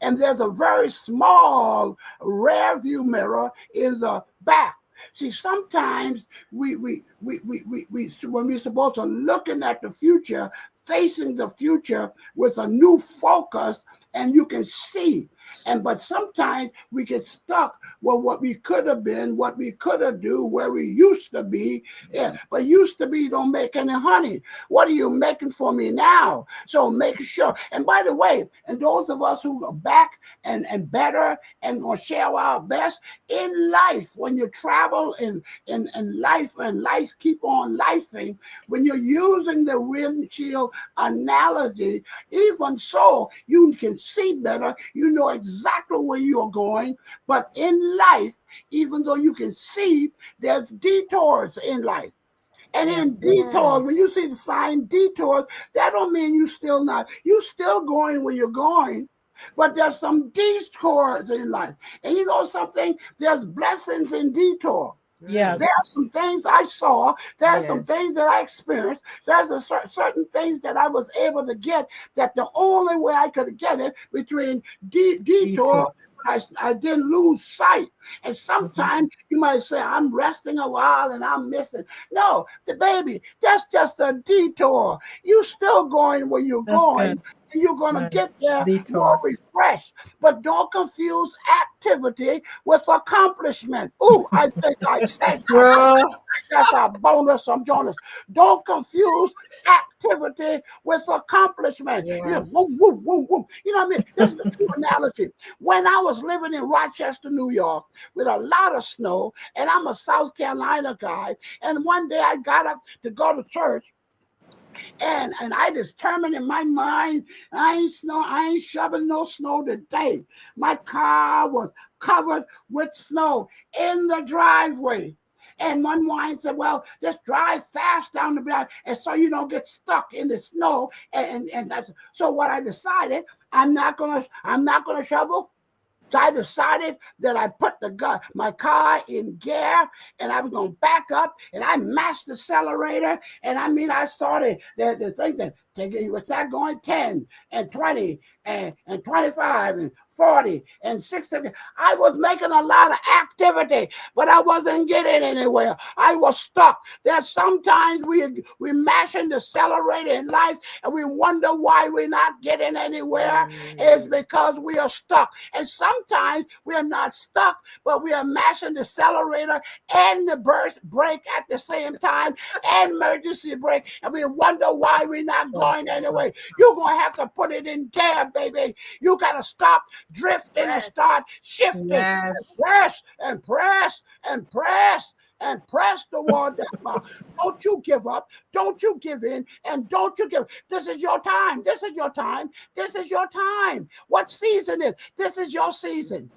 And there's a very small rear view mirror in the back. See, sometimes we when we're supposed to looking at the future, facing the future with a new focus, and you can see. But sometimes we get stuck with what we could have been, what we could have do, where we used to be. Yeah, but used to be don't make any honey. What are you making for me now? So make sure. And by the way, and those of us who are back and better and gonna share our best in life, when you travel in life and life keep on lifing, when you're using the windshield analogy, even so, you can see better. You know exactly where you're going. But in life, even though you can see, there's detours in life. And Yeah. in detours, when you see the sign detours, that don't mean you still going where you're going. But there's some detours in life. And you know something? There's blessings in detour. Yes. There are some things I saw. There's some Yes. things that I experienced. There's certain things that I was able to get that the only way I could get it between detour, Detour. I didn't lose sight. And Mhm. sometimes you might say, I'm resting a while and I'm missing. No, the baby, that's just a detour. You still going where you're That's going. good. And you're going to Right. get there more Detour. refreshed. But don't confuse activity with accomplishment. Ooh, I think I said something. Bro. That's our bonus from Jonas. Don't confuse activity with accomplishment. Yeah, woo, Yes. woo, woo, woo. You know what I mean? This is a true analogy. When I was living in Rochester, New York, with a lot of snow, and I'm a South Carolina guy, and one day I got up to go to church, and I determined in my mind, I ain't shoveling no snow today. My car was covered with snow in the driveway. And one wine said, well, just drive fast down the block and so you don't get stuck in the snow. And that's so what I decided, I'm not gonna shovel. So I decided that I put my car in gear and I was going to back up and I mashed the accelerator. And I mean, I saw the thing that was that going 10 and 20 and 25 and 40 and 60. I was making a lot of activity, but I wasn't getting anywhere. I was stuck. There's sometimes we mashing the accelerator in life and we wonder why we're not getting anywhere. It's because we are stuck. And sometimes we are not stuck, but we are mashing the accelerator and the burst brake at the same time and emergency brake. And we wonder why we're not going anyway. You're going to have to put it in gear, baby. You got to stop drifting and start shifting. Yes. Press and press and press and press toward that mark. Don't you give up. Don't you give in. And don't you give. This is your time. This is your time. This is your time. What season is? This is your season.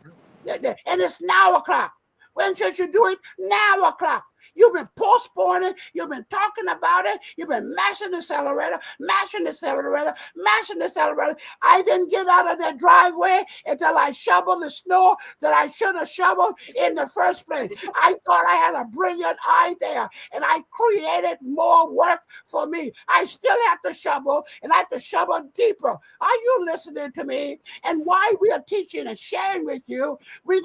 And it's now o'clock. When should you do it? Now o'clock. You've been postponing. You've been talking about it. You've been mashing the accelerator, mashing the accelerator, mashing the accelerator. I didn't get out of that driveway until I shoveled the snow that I should have shoveled in the first place. I thought I had a brilliant idea and I created more work for me. I still have to shovel and I have to shovel deeper. Are you listening to me? And why we are teaching and sharing with you, we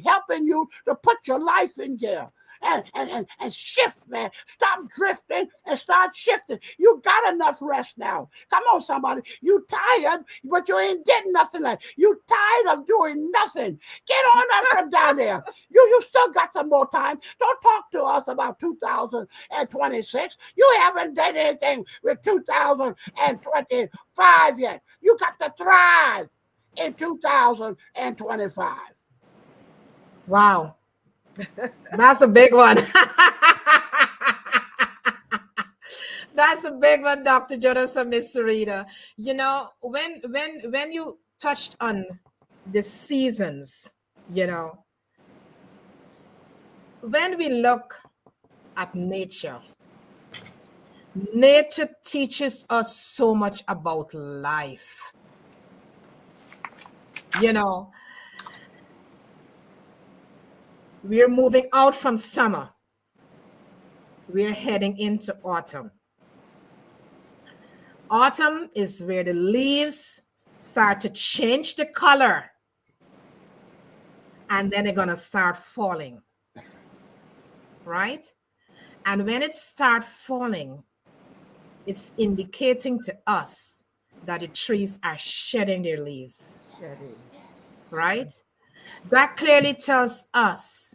helping you to put your life in gear. And shift, man. Stop drifting and start shifting. You got enough rest now. Come on, somebody. You tired, but you ain't getting nothing. You tired of doing nothing. Get on up from down there. You still got some more time. Don't talk to us about 2026. You haven't done anything with 2025 yet. You got to thrive in 2025. Wow. That's a big one. That's a big one, Dr. Jonas and Miss Sarita. You know, when you touched on the seasons, you know, when we look at nature, nature teaches us so much about life. You know, we're moving out from summer. We're heading into autumn. Autumn is where the leaves start to change the color and then they're going to start falling, right? And when it starts falling, it's indicating to us that the trees are shedding their leaves. Shedding. right? That clearly tells us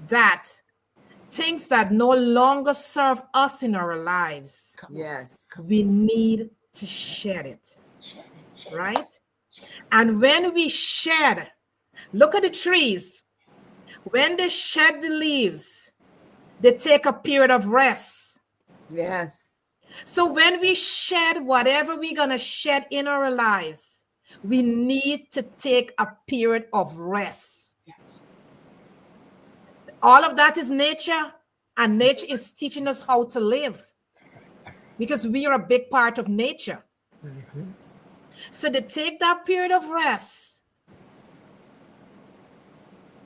that things that no longer serve us in our lives, Yes. we need to shed it, right? And when we shed, look at the trees. When they shed the leaves, they take a period of rest. Yes. So when we shed whatever we're going to shed in our lives, we need to take a period of rest. All of that is nature, and nature is teaching us how to live because we are a big part of nature. Mm-hmm. So to take that period of rest,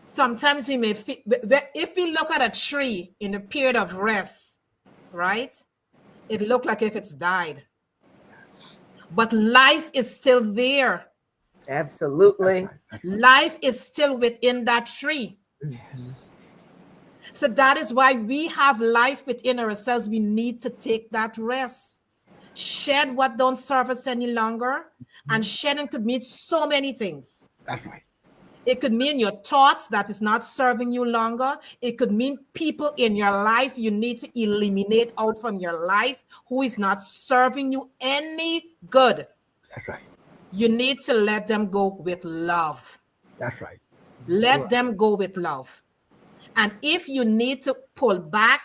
sometimes we may feel, if we look at a tree in a period of rest, right? It looked like if it's died. But life is still there. Absolutely. Life is still within that tree. Yes. So that is why we have life within ourselves. We need to take that rest. Shed what don't serve us any longer. And shedding could mean so many things. That's right. It could mean your thoughts that is not serving you longer. It could mean people in your life you need to eliminate out from your life who is not serving you any good. That's right. You need to let them go with love. That's right. Let them go with love. And if you need to pull back,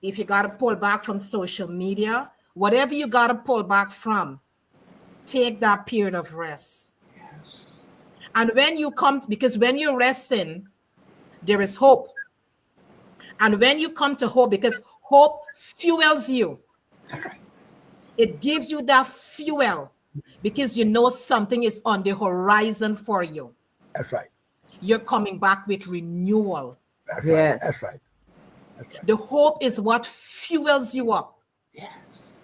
if you got to pull back from social media, whatever you got to pull back from, take that period of rest. And when you come, because when you're resting, there is hope. And when you come to hope, because hope fuels you, That's right. it gives you that fuel because you know something is on the horizon for you. That's right. You're coming back with renewal. That's Yes. right. That's right. That's right. The hope is what fuels you up. Yes.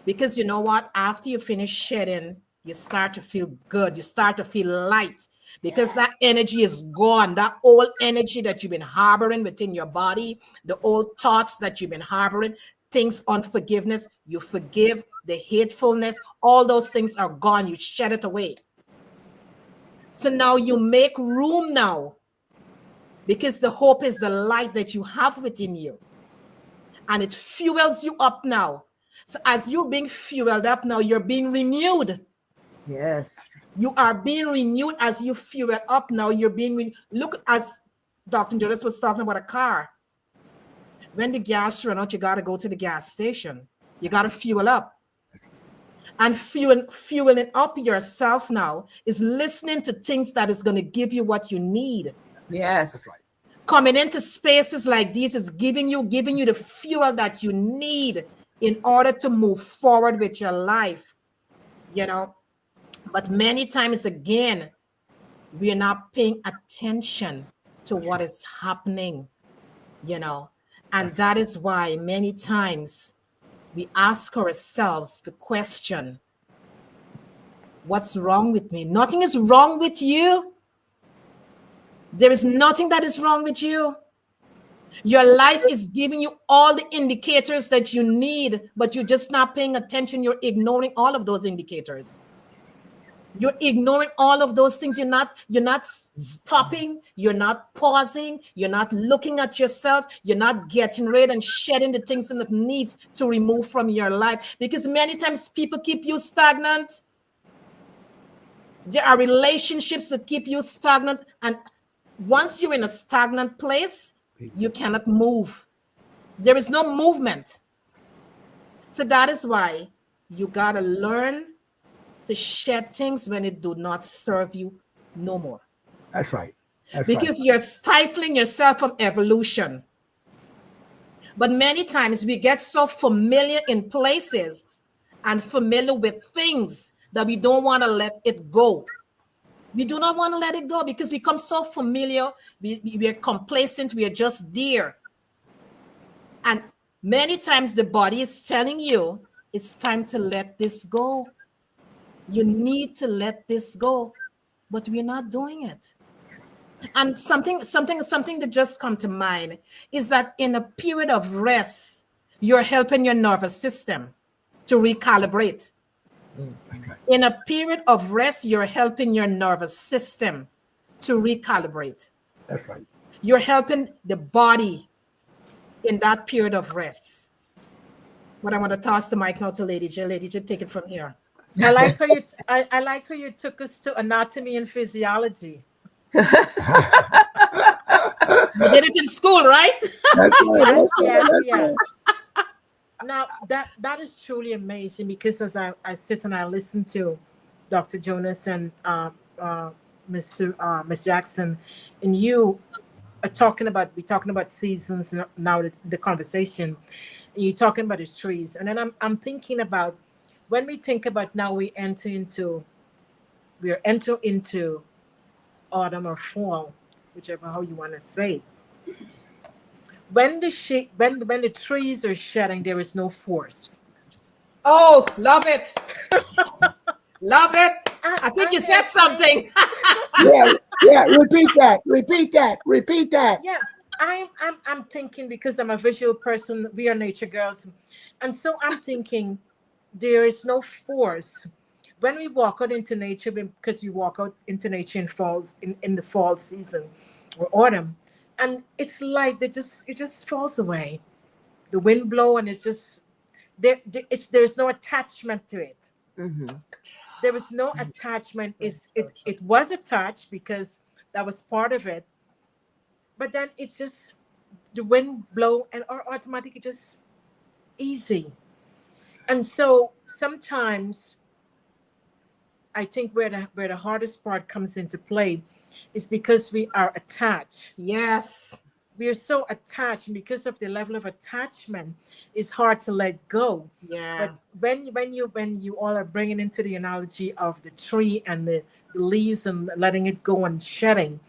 Because you know what? After you finish shedding, you start to feel good. You start to feel light because that energy is gone. That old energy that you've been harboring within your body, the old thoughts that you've been harboring, things, unforgiveness, you forgive, the hatefulness, all those things are gone. You shed it away. So now you make room now because the hope is the light that you have within you. And it fuels you up now. So as you're being fueled up now, you're being renewed. Yes. You are being renewed as you fuel up now. You're being look, as Dr. Jonas was talking about a car. When the gas run out, you got to go to the gas station. You got to fuel up. And fueling up yourself now is listening to things that is going to give you what you need. Yes. That's right. Coming into spaces like these is giving you the fuel that you need in order to move forward with your life, you know. But many times again, we are not paying attention to what is happening, you know. And that is why many times we ask ourselves the question, what's wrong with me? Nothing is wrong with you. There is nothing that is wrong with you. Your life is giving you all the indicators that you need, but you're just not paying attention. You're ignoring all of those indicators. You're ignoring all of those things. You're not stopping. You're not pausing. You're not looking at yourself. You're not getting rid and shedding the things that needs to remove from your life. Because many times people keep you stagnant. There are relationships that keep you stagnant. And once you're in a stagnant place, you cannot move. There is no movement. So that is why you got to learn to shed things when it do not serve you no more. That's right. That's because right. you're stifling yourself from evolution. But many times we get so familiar in places and familiar with things that we don't want to let it go. We do not want to let it go because we become so familiar. We are complacent. We are just there. And many times the body is telling you it's time to let this go. You need to let this go, but we're not doing it. And something that just come to mind is that in a period of rest, you're helping your nervous system to recalibrate. In a period of rest, you're helping your nervous system to recalibrate. That's right. You're helping the body in that period of rest. But I want to toss the mic now to Lady J. Lady J, take it from here. I like how you took us to anatomy and physiology. You did it in school, right? That's right. Yes, That's right. yes, That's right. yes. Now that is truly amazing because as I sit and I listen to Dr. Jonas and Miss Jackson, and you are talking about seasons now the conversation, and you're talking about the trees, and then I'm thinking about when we think about now we enter into autumn or fall, whichever how you want to say. When the trees are shedding, there is no force. Oh, love it. Love it. I think I'm you here said saying, something. Yeah, yeah. Repeat that. Repeat that. Repeat that. yeah, I'm thinking because I'm a visual person. We are nature girls, and so I'm thinking there is no force when we walk out into nature because we walk out into nature in the fall season or autumn, and it's like it just falls away. The wind blow and it's just there's no attachment to it. Mhm. There was no attachment. It was attached because that was part of it, but then it's just the wind blow and or automatically just easy. And so sometimes I think where the hardest part comes into play is because we are attached. Yes. We are so attached, and because of the level of attachment, it's hard to let go. Yeah. But when you all are bringing into the analogy of the tree and the leaves and letting it go and shedding,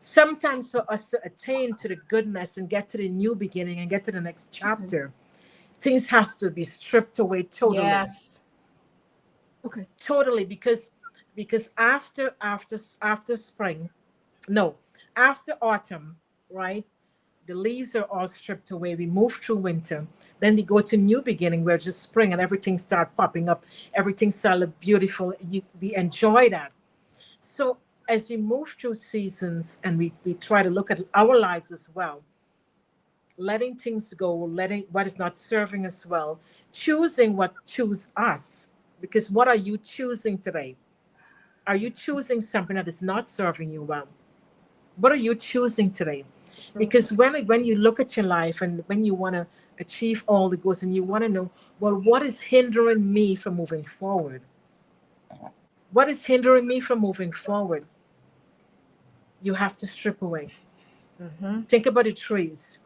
sometimes for us to attain to the goodness and get to the new beginning and get to the next chapter, things has to be stripped away totally, Yes. Okay. totally because after spring, no, after autumn, right? The leaves are all stripped away. We move through winter. Then we go to new beginning where just spring and everything start popping up. Everything start look beautiful. We enjoy that. So as we move through seasons and we try to look at our lives as well, letting things go, letting what is not serving us well, choosing what choose us. Because what are you choosing today? Are you choosing something that is not serving you well? What are you choosing today? Because when you look at your life and when you want to achieve all the goals and you want to know, well, what is hindering me from moving forward? What is hindering me from moving forward? You have to strip away. Mm-hmm. Think about the trees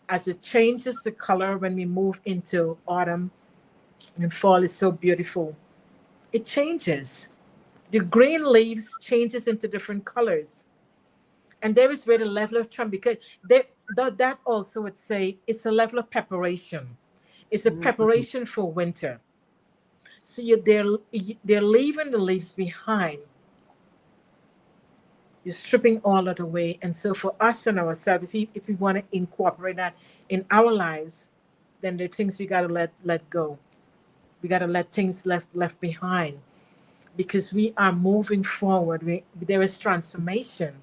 as it changes the color when we move into autumn and fall is so beautiful. It changes. The green leaves changes into different colors. And there is where the level of trust because that also would say it's a level of preparation. It's a Mhm. preparation for winter. So they're leaving the leaves behind. You're stripping all of the way. And so for us and ourselves, if we want to incorporate that in our lives, then there are things we gotta let go. We gotta let things left behind because we are moving forward. There is transformation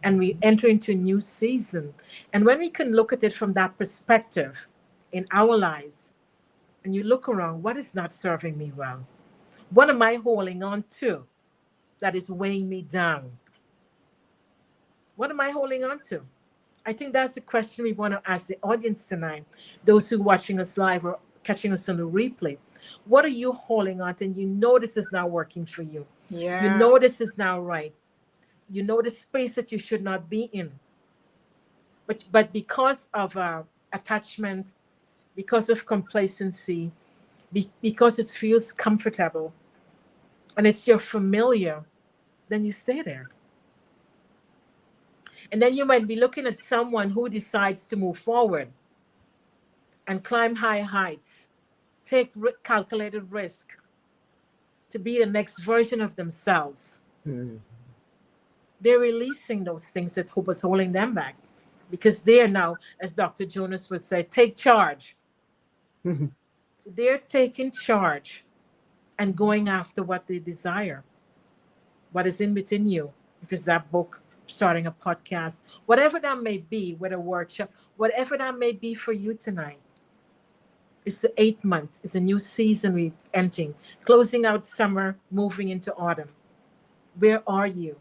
and we enter into a new season. And when we can look at it from that perspective in our lives, and you look around, what is not serving me well? What am I holding on to that is weighing me down? What am I holding on to? I think that's the question we want to ask the audience tonight, those who are watching us live or catching us on the replay. What are you holding on to? And you know this is not working for you. You Yeah. know this is not right. You know the space that you should not be in. But because of attachment, because of complacency, because it feels comfortable and it's your familiar, then you stay there. And then you might be looking at someone who decides to move forward and climb high heights, take calculated risk to be the next version of themselves. Mhm. They're releasing those things that was holding them back because they're now, as Dr. Jonas would say, take charge. Mhm. They're taking charge and going after what they desire, what is in within you. If it's that book, starting a podcast, whatever that may be, with a workshop, whatever that may be for you tonight. It's the 8 months. It's a new season we entering, closing out summer, moving into autumn. Where are you?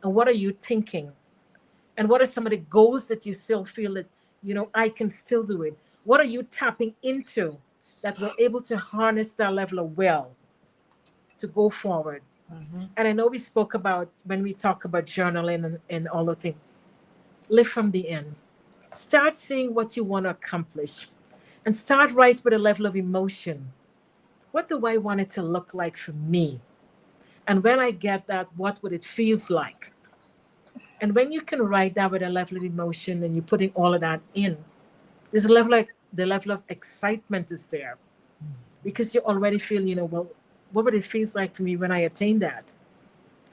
And what are you thinking? And what are some of the goals that you still feel that, I can still do it? What are you tapping into that we're able to harness that level of will to go forward? And I know we spoke about when we talk about journaling and all the things. Live from the end. Start seeing what you want to accomplish and start right with a level of emotion. What do I want it to look like for me? And when I get that, what would it feels like? And when you can write that with a level of emotion and you're putting all of that in, there's a level like the level of excitement is there because you already feel, well, what would it feels like for me when I attain that?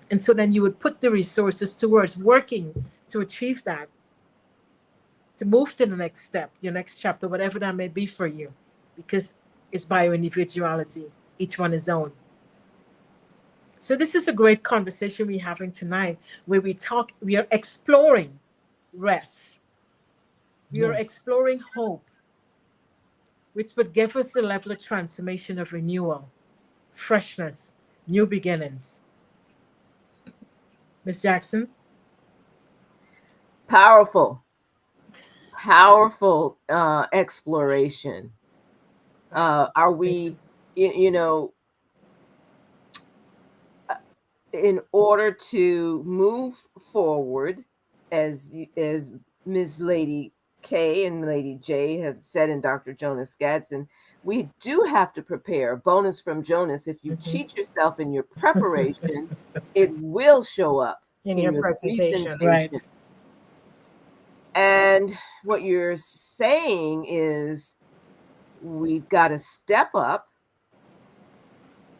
And so then you would put the resources towards working to achieve that, to move to the next step, your next chapter, whatever that may be for you, because it's by your individuality, each one is own. So this is a great conversation we're having tonight where we are exploring rest. We are exploring hope, which would give us the level of transformation of renewal, freshness, new beginnings. Miss Jackson? Powerful, powerful exploration. Are we, you know, in order to move forward, as Ms. Lady K and Lady J have said, in Dr. Jonas Gadson, we do have to prepare. Bonus from Jonas: if you cheat yourself in your preparation, it will show up in your presentation. Right. And what you're saying is we've got to step up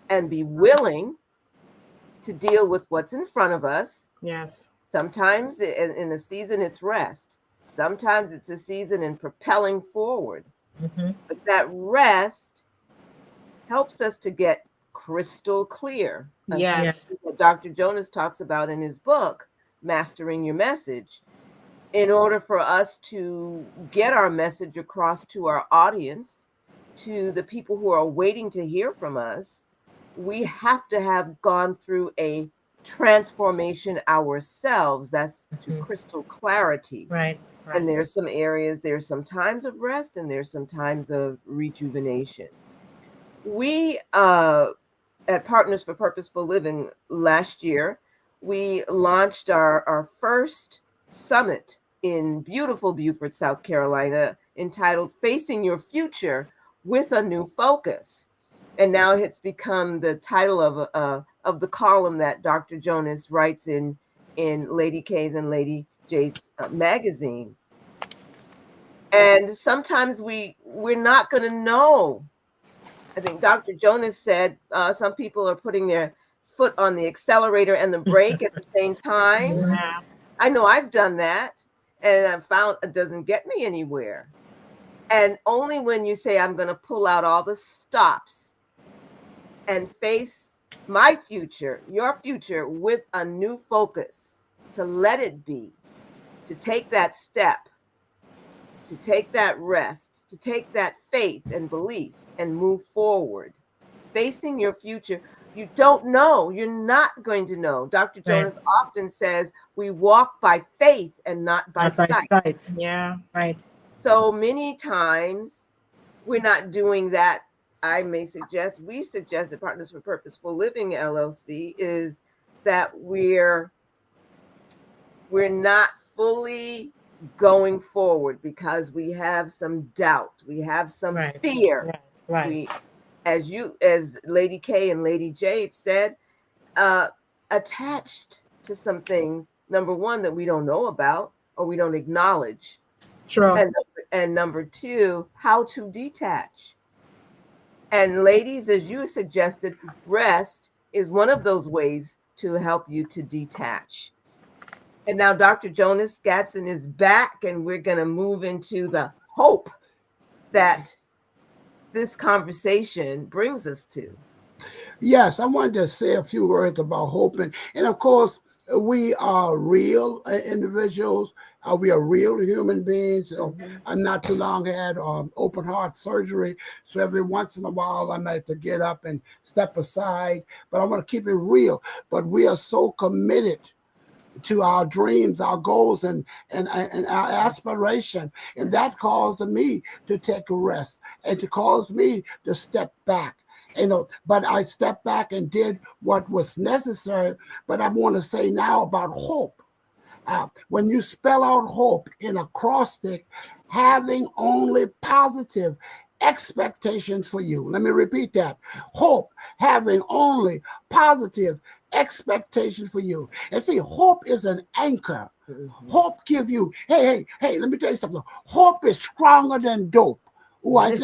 and be willing to deal with what's in front of us. Yes. Sometimes in a season it's rest. Sometimes it's a season in propelling forward. But that rest helps us to get crystal clear. Yes. What Dr. Jonas talks about in his book, Mastering Your Message. In order for us to get our message across to our audience, to the people who are waiting to hear from us, we have to have gone through a transformation ourselves. That's to crystal clarity. Right. And there's some areas, there's some times of rest and there's some times of rejuvenation. We, at Partners for Purposeful Living last year, we launched our first summit in beautiful Beaufort, South Carolina, entitled Facing Your Future with a New Focus. And now it's become the title of the column that Dr. Jonas writes in Lady K's and Lady J's magazine. And sometimes we're not going to know. I think Dr. Jonas said some people are putting their foot on the accelerator and the brake at the same time. Yeah. I know I've done that, and I've found it doesn't get me anywhere. And only when you say, I'm going to pull out all the stops and face my future, your future, with a new focus, to let it be, to take that step, to take that rest, to take that faith and belief and move forward. Facing your future, you don't know. You're not going to know. Dr. Jonas often says we walk by faith and not by sight. Yeah. Right. So many times we're not doing that. We suggest at Partners for Purposeful Living LLC is that we're not fully going forward because we have some doubt, we have some fear. Right. As Lady K and Lady J said, attached to some things, number one, that we don't know about or we don't acknowledge. True. And number two, how to detach. And ladies, as you suggested, rest is one of those ways to help you to detach. And now Dr. Jonas Gadson is back, and we're going to move into the hope that this conversation brings us to. Yes, I wanted to say a few words about hope. And of course, we are real individuals. We are real human beings. So Mm-hmm. I'm not too long had open heart surgery. So every once in a while, I might have to get up and step aside. But I want to keep it real. But we are so committed to our dreams, our goals, and our Yes. aspiration. And Yes. that caused me to take a rest and to cause me to step back. But I stepped back and did what was necessary. But I want to say now about hope. When you spell out hope in acrostic, having only positive expectations for you. Let me repeat that. Hope, having only positive expectations for you. And see, hope is an anchor. Mm-hmm. Hope give you, hey, let me tell you something. Hope is stronger than dope. Oh, I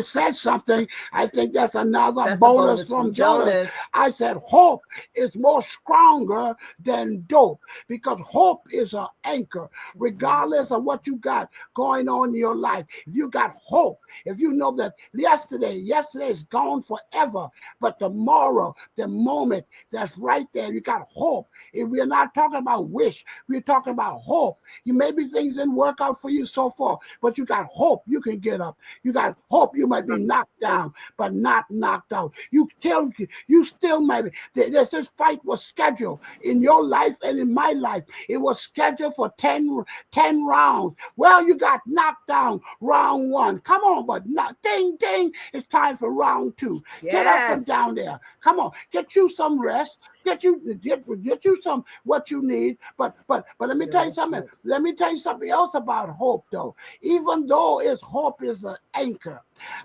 said something. I think that's another That's a bonus bonus from from Jonas. Jonas. I said hope is more stronger than dope because hope is an anchor, regardless of what you got going on in your life. If you got hope, if you know that yesterday is gone forever, but tomorrow, the moment that's right there, you got hope. If we're not talking about wish, we're talking about hope. You maybe things didn't work out for you so far, but you got hope. You can get up. You got hope. You might be knocked down, but not knocked out. You still might be. This fight was scheduled in your life and in my life. It was scheduled for 10 rounds. Well, you got knocked down round one. Come on, but not ding ding. It's time for round two. Get up Yes. from down there. Come on, get you some rest. Get you some what you need. But let me tell you Yes. something. Let me tell you something else about hope, though. Even though it's hope is an anchor,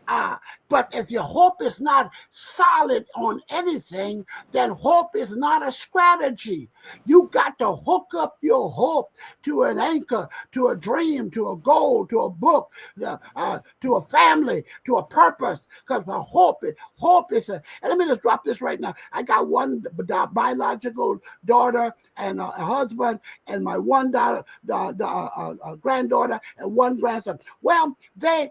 uh, but if your hope is not solid on anything, then hope is not a strategy. You got to hook up your hope to an anchor, to a dream, to a goal, to a book, to a family, to a purpose. Because hope is a. And let me just drop this right now. I got one biological daughter and a husband, and my one granddaughter and one grandson. Well, they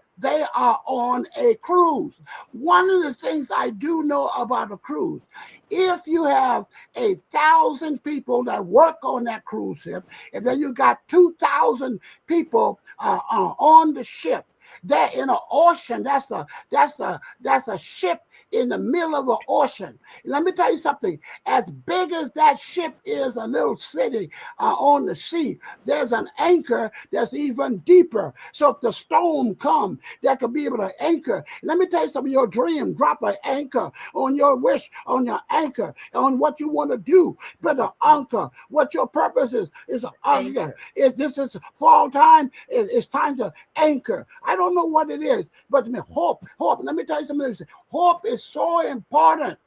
are on a cruise. One of the things I do know about a cruise, if you have 1,000 people that work on that cruise ship, and then you got 2,000 people on the ship, they're in an ocean. That's a ship in the middle of the ocean. Let me tell you something. As big as that ship is, a little city on the sea, there's an anchor that's even deeper. So if the storm comes, that could be able to anchor. Let me tell you something. Your dream, drop an anchor on your wish, on your anchor, on what you want to do. Put an anchor. What your purpose is an anchor. Anchor. If this is fall time, it's time to anchor. I don't know what it is, but hope. Let me tell you something. Hope is so important.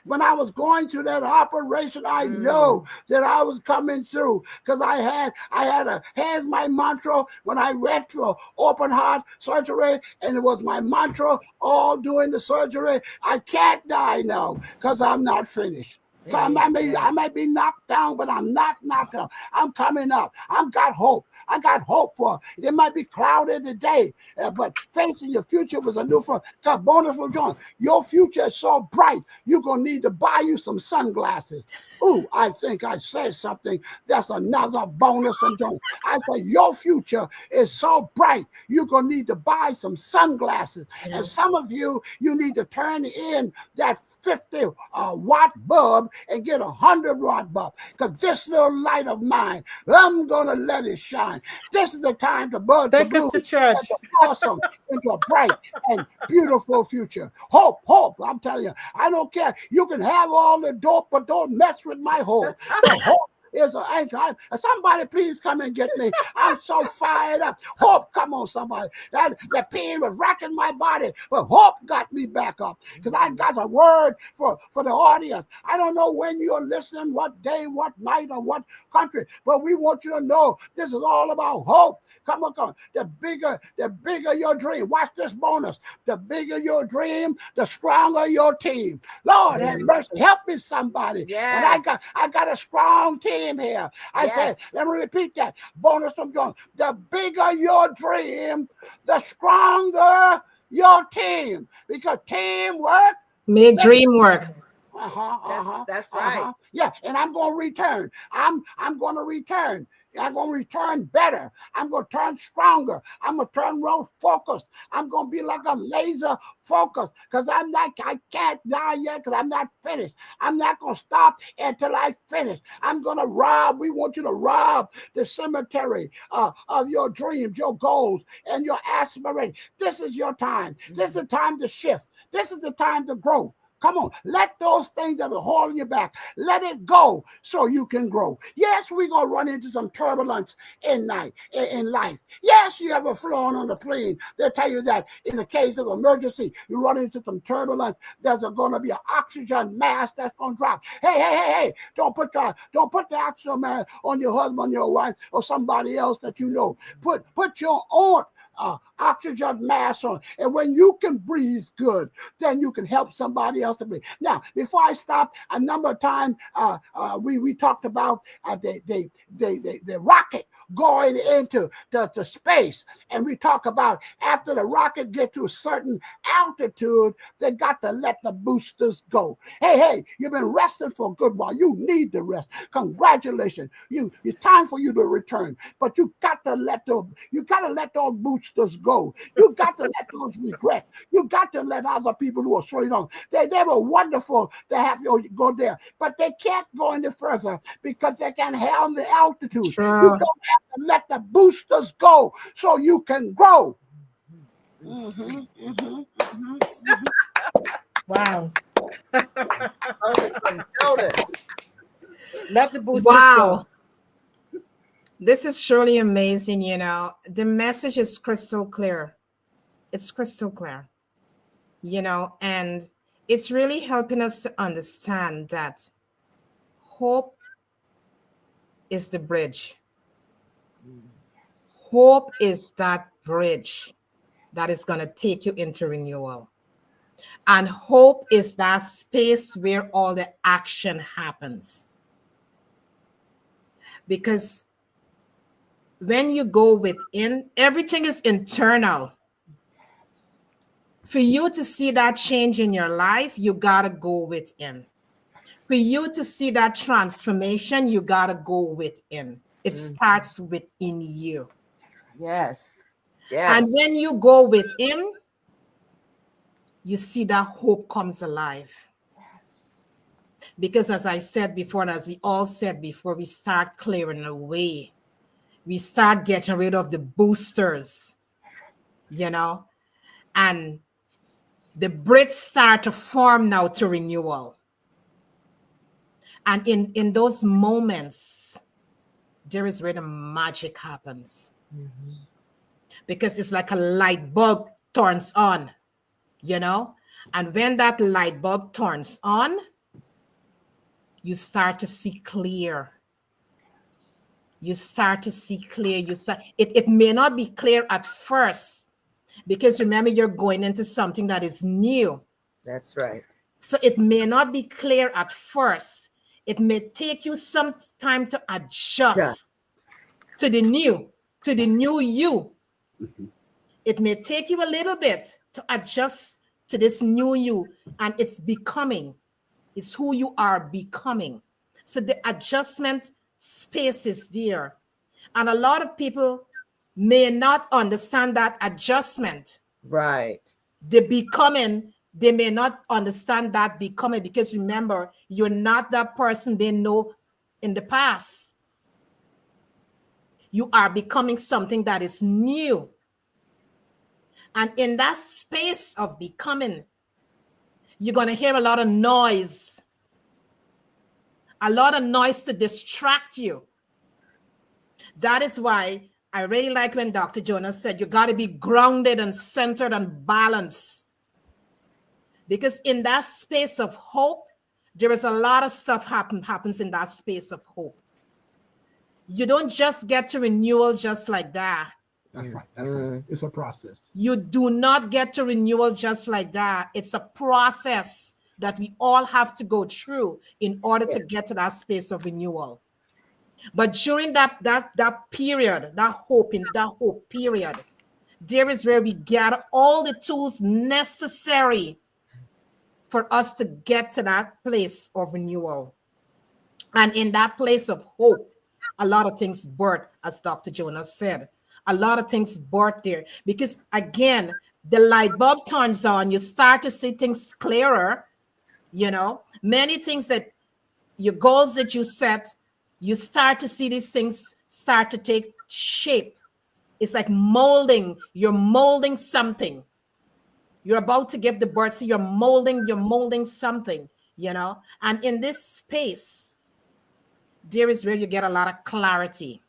When I was going through that operation, I know Mm. that I was coming through because I had a here's my mantra when I went through open heart surgery, and it was my mantra all during the surgery. I can't die now because I'm not finished. I Amen. might be knocked down, but I'm not knocked down. I'm coming up. I've got hope. I got hope for it. It might be cloudy today, but facing your future with a new front. Got bonus from John. Your future is so bright, you're going to need to buy you some sunglasses. Ooh, I think I said something. That's another bonus from John. I said, your future is so bright, you're going to need to buy some sunglasses. And Yes. some of you, you need to turn in that 50-watt bulb and get 100-watt bulb. Because this little light of mine, I'm going to let it shine. This is the time to bud the Take us blue to and church. to blossom into a bright and beautiful future. Hope. I'm telling you, I don't care. You can have all the dope, but don't mess with my hope. The hope is an anchor. Somebody please come and get me. I'm so fired up. Hope, come on, somebody. That pain was racking my body, but hope got me back up because I got a word for the audience. I don't know when you're listening, what day, what night, or what country, but we want you to know this is all about hope. Come on, come on. The bigger your dream. Watch this bonus. The bigger your dream, the stronger your team. Lord have Yes. mercy. Help me, somebody. And I Yes. got I got a strong team here. I Yes. said, let me repeat that. Bonus from John. The bigger your dream, the stronger your team. Because teamwork Make dream work. That's right. Yeah, and I'm going to return. I'm going to return. I'm going to return better. I'm going to turn stronger. I'm going to turn real focused. I'm going to be like a laser focus because I can't die yet because I'm not finished. I'm not going to stop until I finish. I'm going to rob. We want you to rob the cemetery of your dreams, your goals, and your aspirations. This is your time. This is the time to shift. This is the time to grow. Come on, let those things that are holding you back, let it go so you can grow. Yes, we're going to run into some turbulence in life. Yes, you ever flown on a plane. They'll tell you that in the case of emergency, you run into some turbulence. There's going to be an oxygen mask that's going to drop. Hey, don't put the oxygen mask on your husband, your wife, or somebody else that you know. Put your own oxygen mask on. And when you can breathe good, then you can help somebody else to breathe. Now, before I stop, a number of times we talked about the rocket going into the space. And we talk about after the rocket gets to a certain altitude, they got to let the boosters go. Hey, you've been resting for a good while. You need to rest. Congratulations. It's time for you to return. But you got to let those boosters go. You got to let those regrets. You got to let other people who are straight on. They were wonderful to have you go there, but they can't go any further because they can't handle the altitude. True. You don't have to let the boosters go so you can grow. Wow. Jonas. Let the boosters Wow. go. This is surely amazing. The message is crystal clear. It's crystal clear, and it's really helping us to understand that hope is the bridge. Hope is that bridge that is going to take you into renewal. And hope is that space where all the action happens. Because when you go within, everything is internal. For you to see that change in your life, you got to go within. For you to see that transformation, you got to go within. It starts within you. Yes. And when you go within, you see that hope comes alive. Because as I said before, and as we all said before, we start clearing away. We start getting rid of the boosters, and the Brits start to form now to renewal. And in those moments, there is where the magic happens. Because it's like a light bulb turns on, and when that light bulb turns on, you start to see clear. You start to see clear. It may not be clear at first, because remember, you're going into something that is new. That's right. So it may not be clear at first. It may take you some time to adjust to the new you. It may take you a little bit to adjust to this new you, and it's who you are becoming. So the adjustment space is there. And a lot of people may not understand that adjustment. Right. The becoming, they may not understand that becoming, because remember, you're not that person they know in the past. You are becoming something that is new. And in that space of becoming, you're going to hear a lot of noise. A lot of noise to distract you. That is why I really like when Dr. Jonas said, you got to be grounded and centered and balanced. Because in that space of hope, there is a lot of stuff happens in that space of hope. You don't just get to renewal just like that. That's right. That's right. It's a process. You do not get to renewal just like that. It's a process that we all have to go through in order to get to that space of renewal. But during that period, that hope period, there is where we gather all the tools necessary for us to get to that place of renewal. And in that place of hope, a lot of things birth, as Dr. Jonas said. A lot of things birth there. Because again, the light bulb turns on, you start to see things clearer, many things that your goals that you set, you start to see these things start to take shape. It's like molding, you're molding something. You're about to give the birth, so you're molding something, and in this space, there is where you get a lot of clarity.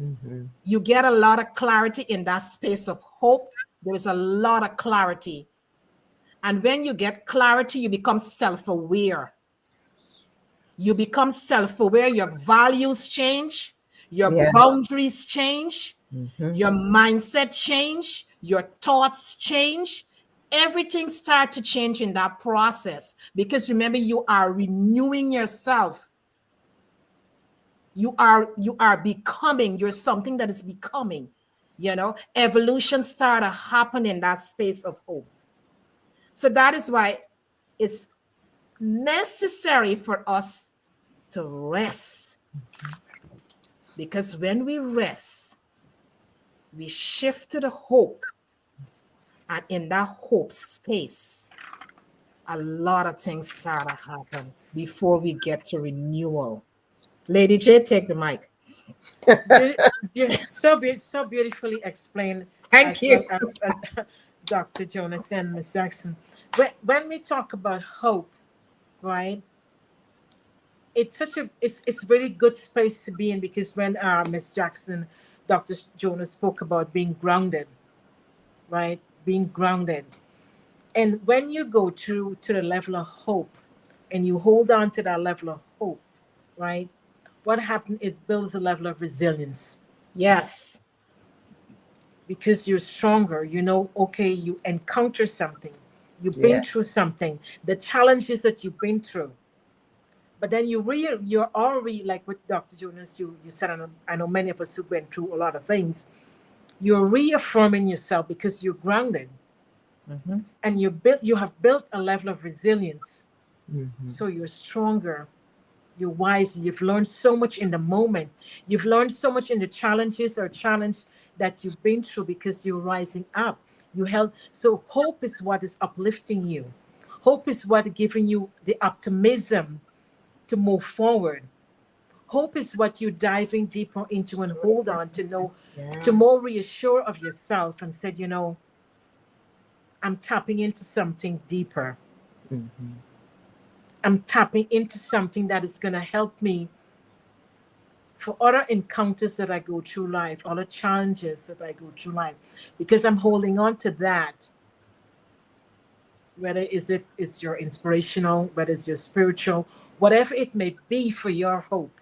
Mm-hmm. You get a lot of clarity in that space of hope. There is a lot of clarity. And when you get clarity, you become self-aware. You become self-aware. Your values change. Your Yeah. boundaries change. Mm-hmm. Your mindset change. Your thoughts change. Everything starts to change in that process. Because remember, you are renewing yourself. You are becoming. You're something that is becoming. Evolution started happening in that space of hope. So that is why it's necessary for us to rest. Because when we rest, we shift to the hope. And in that hope space, a lot of things start to happen before we get to renewal. Lady J, take the mic. So beautifully explained, Thank as well you. as Dr. Jonas and Miss Jackson. When we talk about hope, right? It's really good space to be in, because when Miss Jackson, Dr. Jonas spoke about being grounded, right? Being grounded. And when you go to the level of hope and you hold on to that level of hope, right? What happens is builds a level of resilience, Yes. because you're stronger. Okay, you encounter something, you've been Yeah. through something, the challenges that you've been through. But then you're already, like with Dr. Jonas, you said, I know many of us who went through a lot of things. You're reaffirming yourself because you're grounded, Mm-hmm. and you have built a level of resilience. Mm-hmm. So you're stronger, you're wise, you've learned so much in the moment. You've learned so much in the challenges or challenge that you've been through, because you're rising up. So hope is what is uplifting you. Hope is what giving you the optimism to move forward. Hope is what you're diving deeper into and hold on to know, to Yeah. more reassure of yourself and said, I'm tapping into something deeper. Mm-hmm. I'm tapping into something that is going to help me for other encounters that I go through life, other challenges that I go through life, because I'm holding on to that. Whether is your inspirational, whether it's your spiritual, whatever it may be for your hope,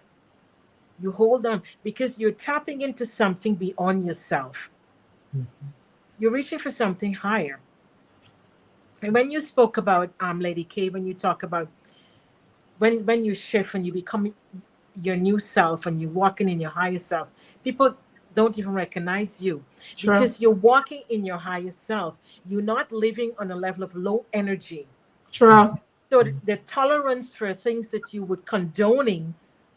you hold on because you're tapping into something beyond yourself. Mm-hmm. You're reaching for something higher. And when you spoke about Lady K, when you talk about when you shift and you become your new self and you're walking in your higher self, people don't even recognize you, True. because you're walking in your higher self. You're not living on a level of low energy. True. So the tolerance for things that you would condoning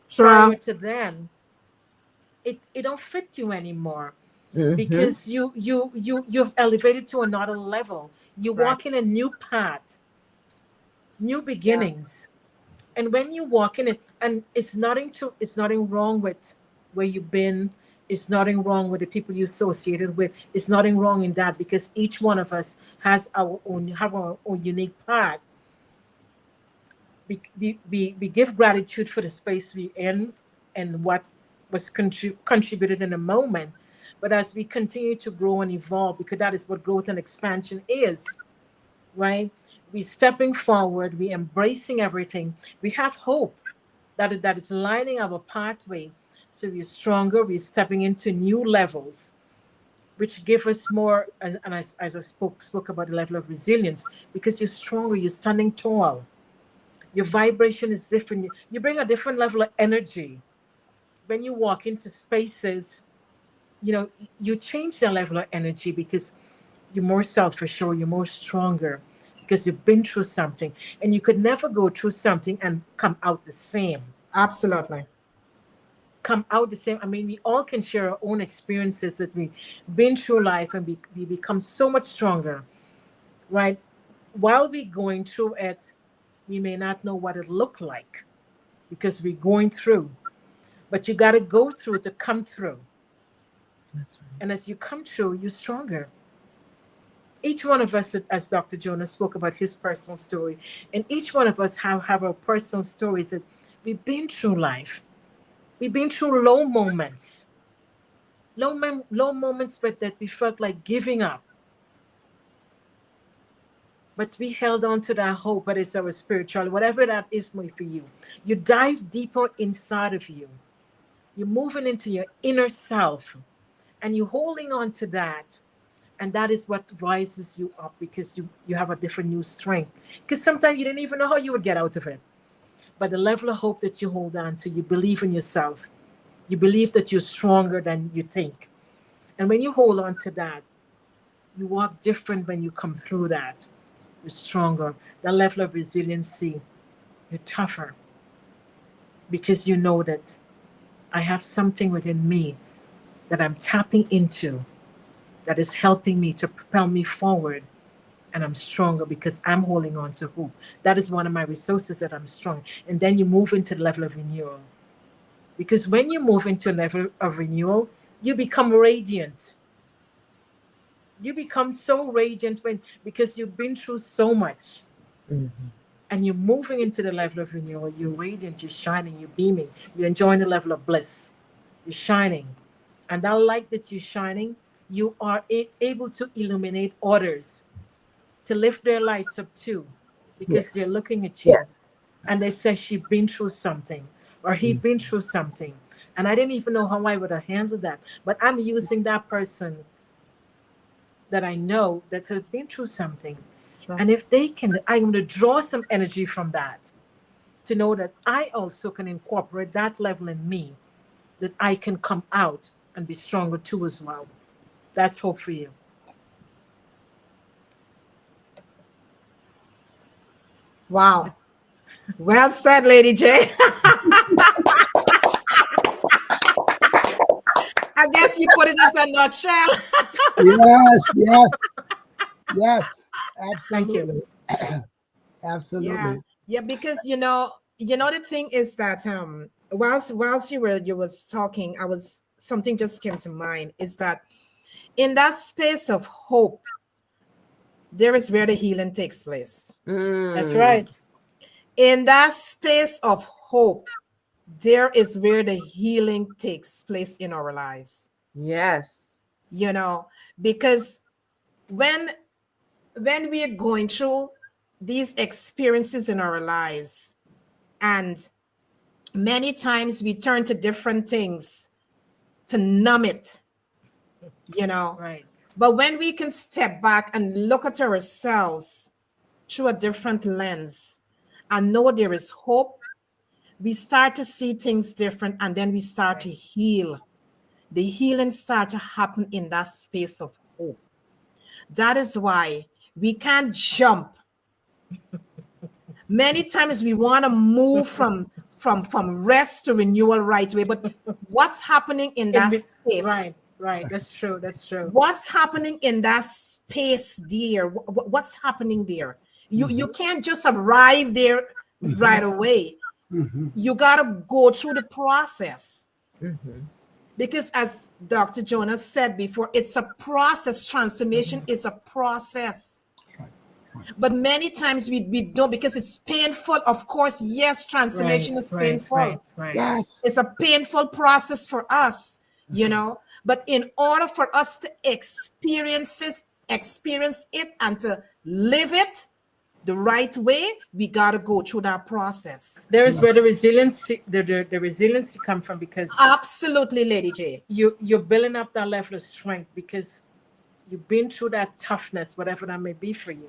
True. prior to then, it don't fit you anymore, Mm-hmm. because you've elevated to another level. You Right. walk in a new path, new Yeah. beginnings. And when you walk in it, and it's nothing wrong with where you've been. It's nothing wrong with the people you associated with. It's nothing wrong in that, because each one of us have our own unique path. We give gratitude for the space we're in and what was contributed in a moment. But as we continue to grow and evolve, because that is what growth and expansion is, right? We stepping forward, we embracing everything. We have hope that is lining our pathway. So we're stronger, we're stepping into new levels, which give us more, and as I spoke about the level of resilience, because you're stronger, you're standing tall. Your vibration is different. You bring a different level of energy. When you walk into spaces, you change the level of energy, because you're more self-assured, you're more stronger. because you've been through something, and you could never go through something and come out the same. Absolutely. Come out the same. I mean, we all can share our own experiences that we've been through life, and we become so much stronger, right? While we're going through it, we may not know what it looked like because we're going through. But you got to go through to come through. That's right. And as you come through, you're stronger. Each one of us, as Dr. Jonas spoke about his personal story, and each one of us have our personal stories that we've been through life. We've been through low moments, low moments, but that we felt like giving up. But we held on to that hope, but it's our spiritual, whatever that is for you. You dive deeper inside of you. You're moving into your inner self, and you're holding on to that. And that is what rises you up because you have a different new strength. Because sometimes you didn't even know how you would get out of it. But the level of hope that you hold on to, you believe in yourself. You believe that you're stronger than you think. And when you hold on to that, you walk different when you come through that. You're stronger. That level of resiliency, you're tougher because you know that I have something within me that I'm tapping into that is helping me to propel me forward. And I'm stronger because I'm holding on to hope. That is one of my resources that I'm strong. And then you move into the level of renewal. Because when you move into a level of renewal, you become radiant. You become so radiant because you've been through so much. Mm-hmm. And you're moving into the level of renewal. You're radiant, you're shining, you're beaming, you're enjoying the level of bliss. You're shining. And that light that you're shining, you are able to illuminate others, to lift their lights up too, because they're Yes. looking at you Yes. and they say she's been through something or he Mm. been through something. And I didn't even know how I would have handled that. But I'm using that person that I know that has been through something. Sure. And if they can, I'm going to draw some energy from that to know that I also can incorporate that level in me, that I can come out and be stronger too as well. That's hope for you. Wow. Well said, Lady J. I guess you put it into a nutshell. Yes, yes, yes, Thank you. absolutely. Yeah. Absolutely. Yeah, because the thing is that whilst you was talking, I was something just came to mind is that in that space of hope, there is where the healing takes place. That's Mm. right. In that space of hope, there is where the healing takes place in our lives. Yes. You know, because when we are going through these experiences in our lives, and many times we turn to different things to numb it, you know. Right. But when we can step back and look at ourselves through a different lens and know there is hope, we start to see things different and then we start to Right. heal. The healing start to happen in that space of hope. That is why we can't jump. Many times we want to move from rest to renewal right away, but what's happening in In that be- space? right. Right. That's true. That's true. What's happening in that space there? What's happening there? You Mhm, can't just arrive there mhm, right away. mhm. You got to go through the process. Mm-hmm. Because as Dr. Jonas said before, it's a process. Transformation Mhm. is a process. Right, right. But many times we don't, because it's painful. Of course, yes, Right. transformation is Right. Right. painful. Right. Yes. It's a painful process for us, But in order for us to experience it and to live it the right way, we gotta go through that process. There is Yes. where the resiliency, the resiliency come from because Absolutely, Lady J. you're building up that level of strength because you've been through that toughness, whatever that may be for you.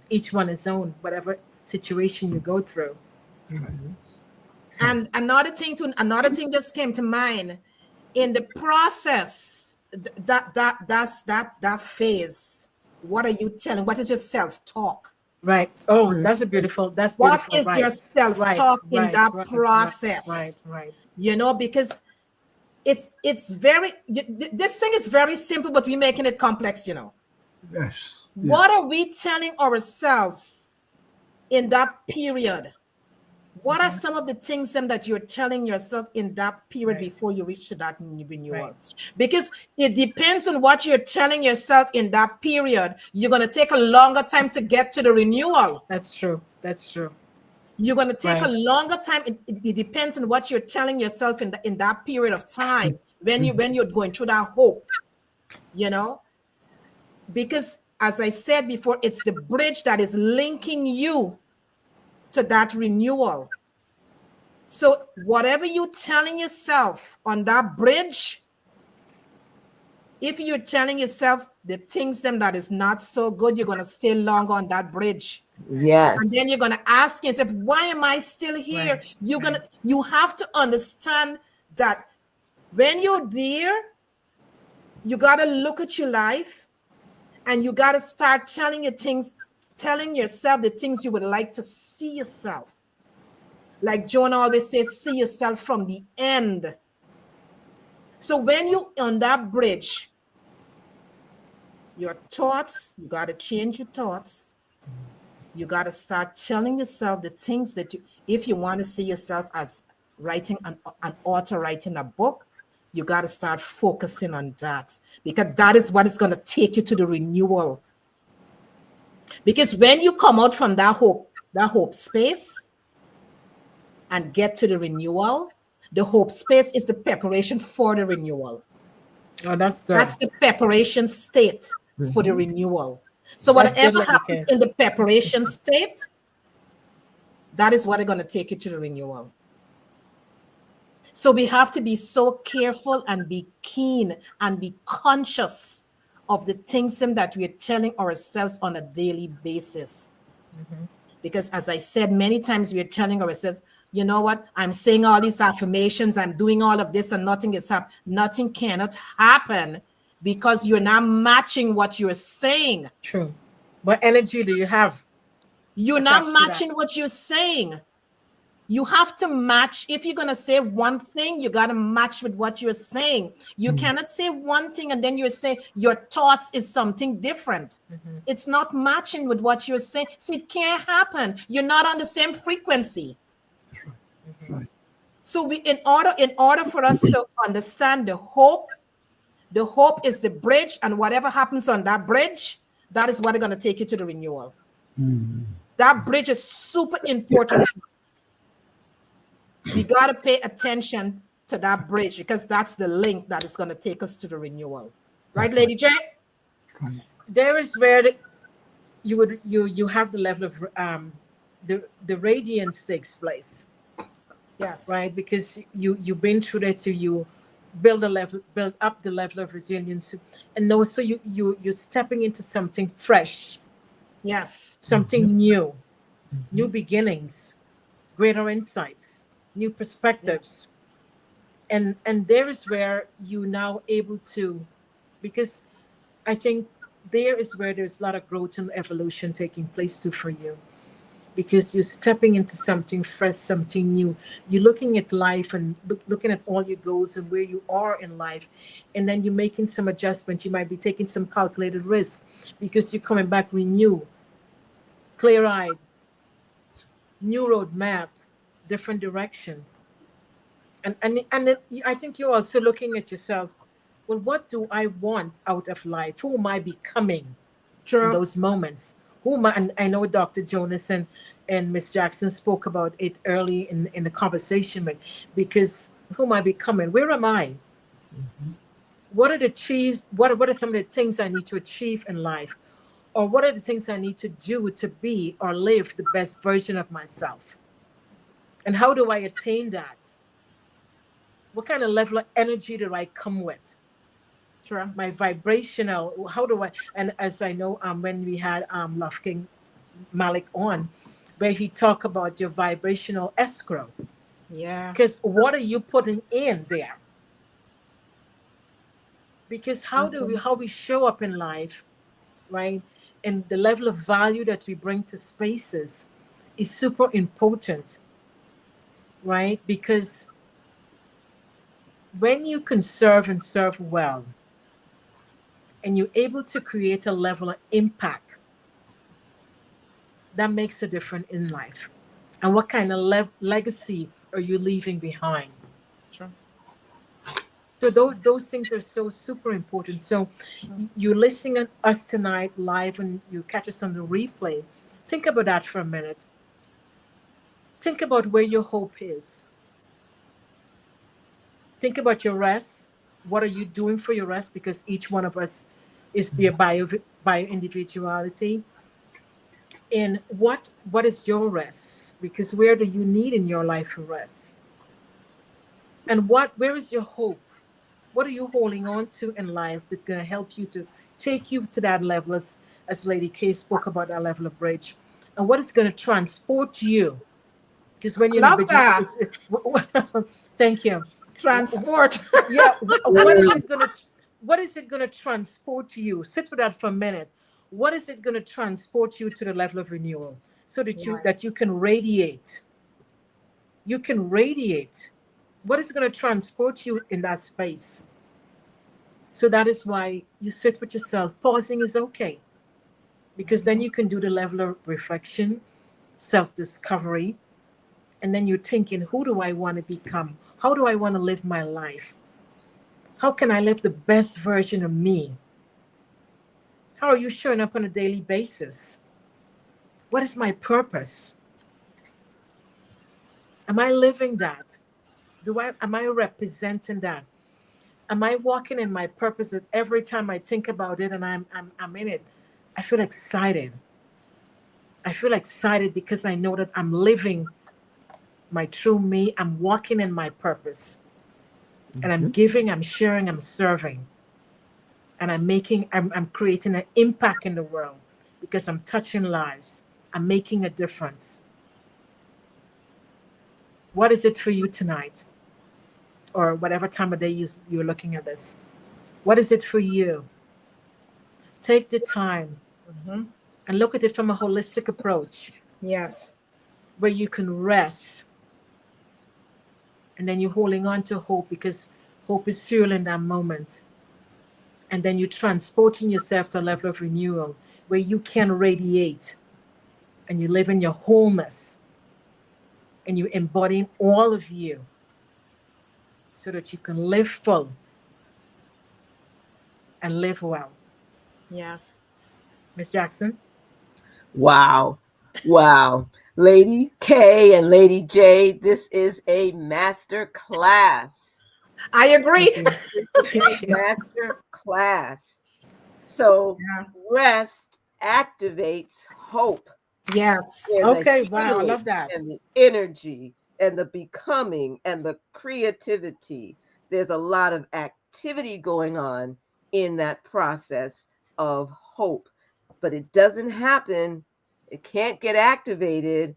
Each one is own, whatever situation you go through. Right, Mm-hmm. right. And another thing just came to mind in the process. That phase. What are you telling? What is your self talk? Right. Oh, Mhm. that's What beautiful. is Right. your Right. self-talk in Right. that Right. Right. Right. process? Right. Because it's very, this thing is very simple, but we're making it complex. Yes. Yes. What are we telling ourselves in that period? What are Mm-hmm. some of the things that you're telling yourself in that period Right. before you reach to that Right. renewal? Because it depends on what you're telling yourself in that period. You're going to take a longer time to get to the renewal. That's true. That's true. You're going to take a Right. longer time. It depends on what you're telling yourself in that period of time when you're going through that hope, you know, because as I said before, it's the bridge that is linking you to that renewal. So whatever you're telling yourself on that bridge, if you're telling yourself the things them that is not so good, you're gonna stay longer on that bridge. And then Yes. you're gonna ask yourself, why am I still here? Right. Right. You have to understand that when you're there, you gotta look at your life and you gotta start telling yourself the things you would like to see yourself. Like Jonah always says, see yourself from the end. So when you're on that bridge, your thoughts, you got to change your thoughts. You got to start telling yourself the things that if you want to see yourself as writing an author, writing a book, you got to start focusing on that because that is what is going to take you to the renewal. Because when you come out from that hope space and get to the renewal, the hope space is the preparation for the renewal. Oh, that's good. That's the preparation state for the Mhm. renewal. So That's good, whatever Lady happens K. in the preparation state, that is what is going to take you to the renewal. So we have to be so careful and be keen and be conscious of the things that we are telling ourselves on a daily basis. Mm-hmm. Because as I said, many times we are telling ourselves, you know what, I'm saying all these affirmations, I'm doing all of this and nothing is happening. Nothing cannot happen because you're not matching what you're saying. True. What energy do you have You're not attached to that? matching what you're saying. You have to match. If you're going to say one thing, you got to match with what you're saying. You cannot say one thing and then you're saying your thoughts is something different. Mm-hmm. It's not matching with what you're saying. See, it can't happen. You're not on the same frequency. Mm-hmm. Right. So in order for us to understand the hope is the bridge, and whatever happens on that bridge, that is what is going to take you to the renewal. Mhm. That bridge is super important. We got to pay attention to that bridge because that's the link that is going to take us to the renewal. Right, That's right. Lady J? Right. There is where you have the level of the radiance takes place, Yes. right? Because you've been through that, so you build up the level of resilience, and also you're stepping into something fresh, Yes. something new, new Mhm. beginnings, greater insights, new Yeah. perspectives, and there is where you now able to, because I think there is where there's a lot of growth and evolution taking place too for you, because you're stepping into something fresh, something new. You're looking at life and looking at all your goals and where you are in life, and then you're making some adjustments. You might be taking some calculated risk because you're coming back renewed, clear-eyed, new roadmap, different direction, and then I think you're also looking at yourself. Well, what do I want out of life? Who am I becoming in True. those moments? Who am I? And I know Dr. Jonas and Miss Jackson spoke about it early in the conversation, but because who am I becoming? Where am I? Mhm. What are the achieves? What are some of the things I need to achieve in life? Or what are the things I need to do to be or live the best version of myself? And how do I attain that? What kind of level of energy do I come with? True. My vibrational, how do I, and as I know, when we had Love King Malik on, where he talked about your vibrational escrow, Yeah. because what are you putting in there? Because how Mhm. we show up in life, right, and the level of value that we bring to spaces is super important, right? Because when you can serve and serve well, and you're able to create a level of impact that makes a difference in life. And what kind of legacy are you leaving behind? Sure. So those things are so super important. So you're listening to us tonight live and you catch us on the replay. Think about that for a minute. Think about where your hope is. Think about your rest. What are you doing for your rest? Because each one of us is bio individuality. And what is your rest? Because where do you need in your life for rest? And where is your hope? What are you holding on to in life that's going to help you to take you to that level, as Lady K spoke about, that level of bridge? And what is going to transport you? Because when you're in a Love bridge, that. thank you. Transport. Yeah, what is Mm. it going to what is it going to transport you? Sit with that for a minute. What is it going to transport you to the level of renewal so that you Yes. can radiate? You can radiate. What is going to transport you in that space? So that is why you sit with yourself. Pausing is okay because then Mhm. you can do the level of reflection, self discovery, and then you're thinking, who do I want to become? How do I want to live my life? How can I live the best version of me? How are you showing up on a daily basis? What is my purpose? Am I living that? Am I representing that? Am I walking in my purpose that every time I think about it and I'm in it, I feel excited. I feel excited because I know that I'm living my true me. I'm walking in my purpose. And I'm Mhm. giving, I'm sharing, I'm serving. And I'm creating an impact in the world because I'm touching lives. I'm making a difference. What is it for you tonight? Or whatever time of day you're looking at this. What is it for you? Take the time Mhm. and look at it from a holistic approach Yes. where you can rest and then you're holding on to hope because hope is fuel in that moment. And then you're transporting yourself to a level of renewal where you can radiate and you live in your wholeness and you embody all of you so that you can live full and live well. Yes. Miss Jackson? Wow. Wow. Lady K and Lady J, this is a master class. I Thank agree. you. This is a Thank you. master class. So, Yeah. rest activates hope Yes. and the Okay, wow, I healing love that. and the energy and the becoming and the creativity. There's a lot of activity going on in that process of hope, but it doesn't happen, it can't get activated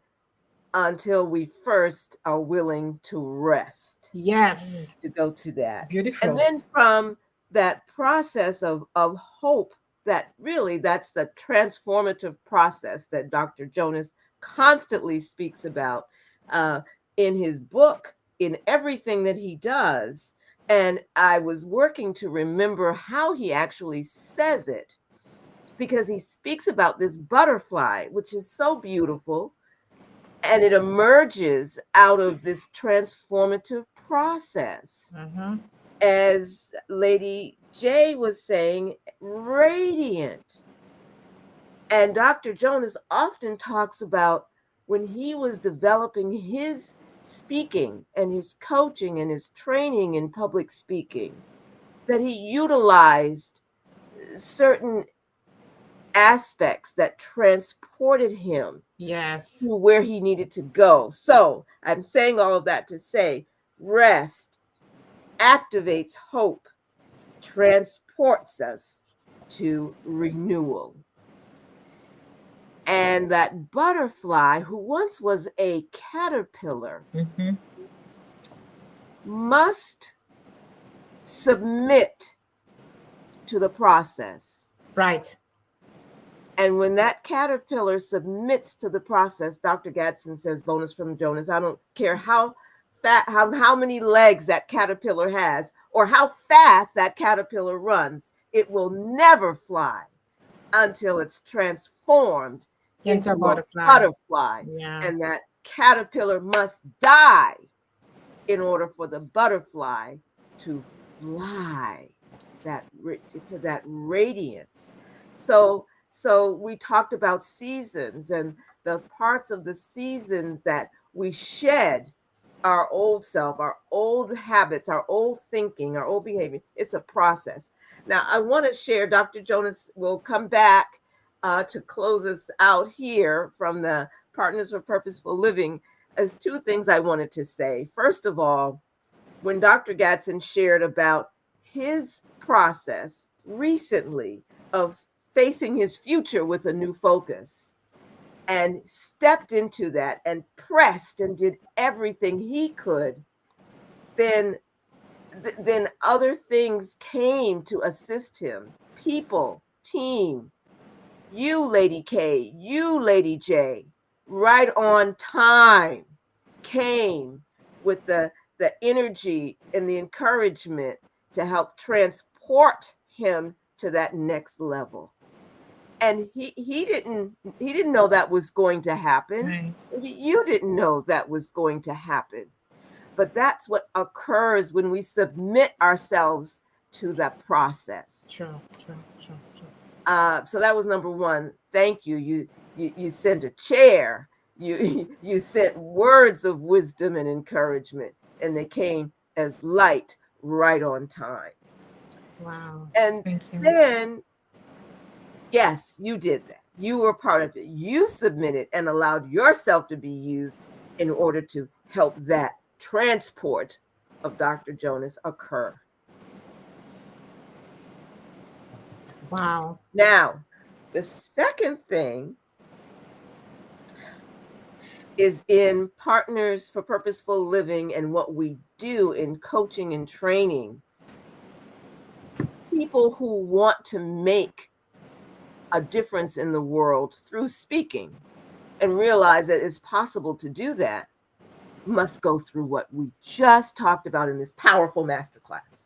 until we first are willing to rest, Mm, Yes. to go to that. And beautiful. then from that process of hope, that really that's the transformative process that Dr. Jonas constantly speaks about uh, in his book, in everything that he does. And I was working to remember how he actually says it because he speaks about this butterfly, which is so beautiful, and it emerges out of this transformative process. Mm-hmm. As Lady J was saying, radiant. And Dr. Jonas often talks about when he was developing his speaking and his coaching and his training in public speaking, that he utilized certain aspects that transported him Yes. to where he needed to go. So I'm saying all of that to say rest activates hope, transports us to renewal. And that butterfly, who once was a caterpillar, Hmm. must submit to the process. Right. And when that caterpillar submits to the process, Dr. Gadson says, bonus from Jonas, I don't care how fat, how many legs that caterpillar has or how fast that caterpillar runs, it will never fly until it's transformed Into a into a butterfly. butterfly. Yeah. And that caterpillar must die in order for the butterfly to fly to that radiance. So we talked about seasons and the parts of the season that we shed our old self, our old habits, our old thinking, our old behavior. It's a process. Now, I want to share, Dr. Jonas will come back to close us out here from the Partners for Purposeful Living. As two things I wanted to say. First of all, when Dr. Gadson shared about his process recently of facing his future with a new focus and stepped into that and pressed and did everything he could, then other things came to assist him. People, team, you, Lady K, you, Lady J, right on time came with the energy and the encouragement to help transport him to that next level. And he didn't know that was going to happen. Right. You didn't know that was going to happen. But that's what occurs when we submit ourselves to that process. True, true, true, true. So that was number one. Thank you. You sent a chair. You sent words of wisdom and encouragement, and they came as light right on time. Wow. And Thank you. then, yes, you did that. You were part of it. You submitted and allowed yourself to be used in order to help that transport of Dr. Jonas occur. Wow. Now, the second thing is in Partners for Purposeful Living and what we do in coaching and training. People who want to make a difference in the world through speaking and realize that it's possible to do that must go through what we just talked about in this powerful masterclass.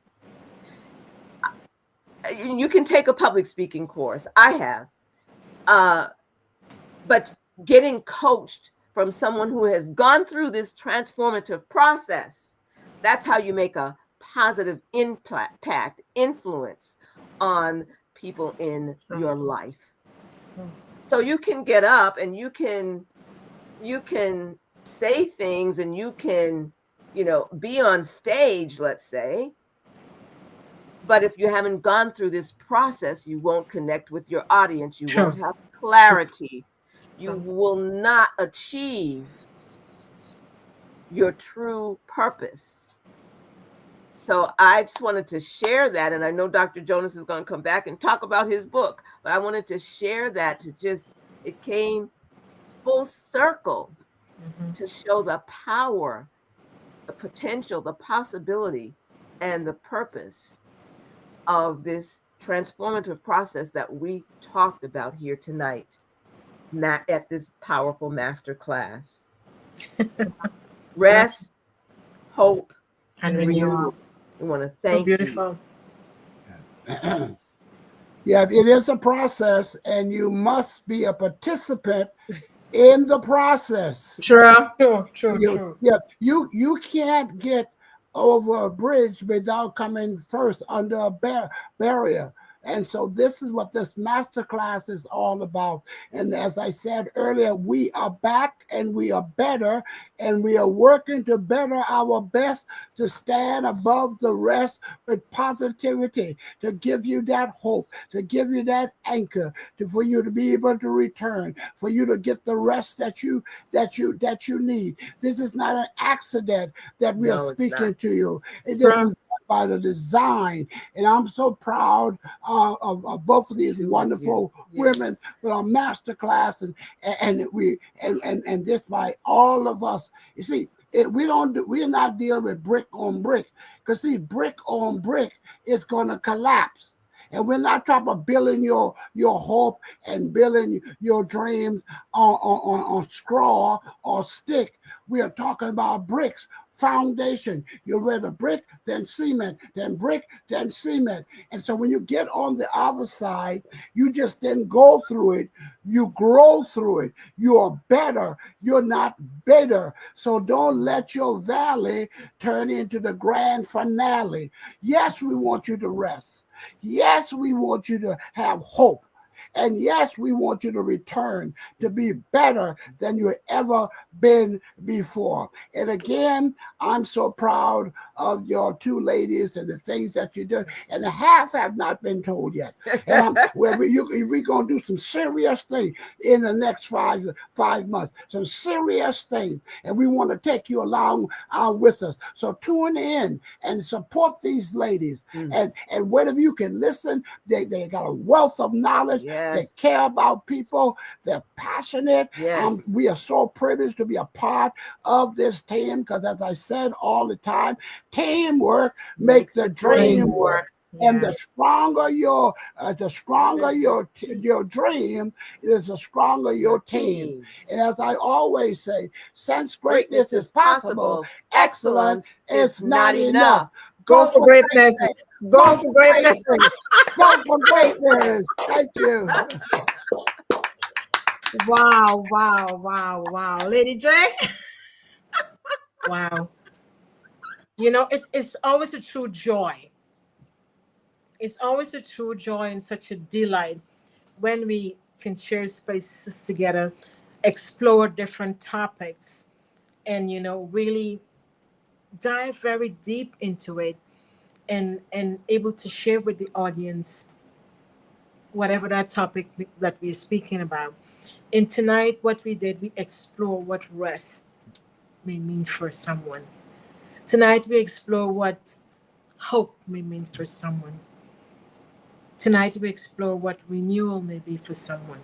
You can take a public speaking course. I have. But getting coached from someone who has gone through this transformative process, that's how you make a positive impact, influence on people in your life. So you can get up and you can say things and you can, be on stage, let's say. But if you haven't gone through this process, you won't connect with your audience. You won't have clarity. You will not achieve your true purpose. So I just wanted to share that. And I know Dr. Jonas is going to come back and talk about his book, but I wanted to share that it came full circle to show the power, the potential, the possibility, and the purpose of this transformative process that we talked about here tonight at this powerful master class. Rest, hope, And renewal. We want to thank beautiful. Yeah, it is a process, and you must be a participant in the process. True. True. Yeah, you can't get over a bridge without coming first under a barrier. And so this is what this masterclass is all about. And as I said earlier, we are back and we are better, and we are working to better our best to stand above the rest with positivity, to give you that hope, to give you that anchor, for you to be able to return, for you to get the rest that you need. This is not an accident that we are speaking to you. This is by the design, and I'm so proud of both of these wonderful women with our masterclass, and this by all of us. You see, we're not dealing with brick on brick, because see, brick on brick is going to collapse. And we're not talking about building your hope and building your dreams on straw or stick. We are talking about bricks, foundation. You read a brick, then cement, then brick, then cement. And so when you get on the other side, you just didn't go through it. You grow through it. You are better. You're not bitter. So don't let your valley turn into the grand finale. Yes, we want you to rest. Yes, we want you to have hope. And yes, we want you to return to be better than you ever been before. And again, I'm so proud of your two ladies and the things that you do. And the half have not been told yet. And we're going to do some serious things in the next 5 months. Some serious things. And we want to take you along with us. So tune in and support these ladies. And whenever you can listen, they got a wealth of knowledge. Yes. They care about people. They're passionate. Yes. We are so privileged to be a part of this team because, as I said all the time, teamwork makes the dream work. And the stronger your dream is, the stronger your team. And as I always say, since greatness is possible, excellence is not enough. Go for greatness. Go for greatness. Go for greatness. Thank you. Wow, wow, wow, wow. Lady J? Wow. You know, it's always a true joy. It's always a true joy and such a delight when we can share spaces together, explore different topics, and really dive very deep into it, and able to share with the audience whatever that topic that we're speaking about. And tonight, what we did, we explore what rest may mean for someone. Tonight, we explore what hope may mean for someone. Tonight, we explore what renewal may be for someone.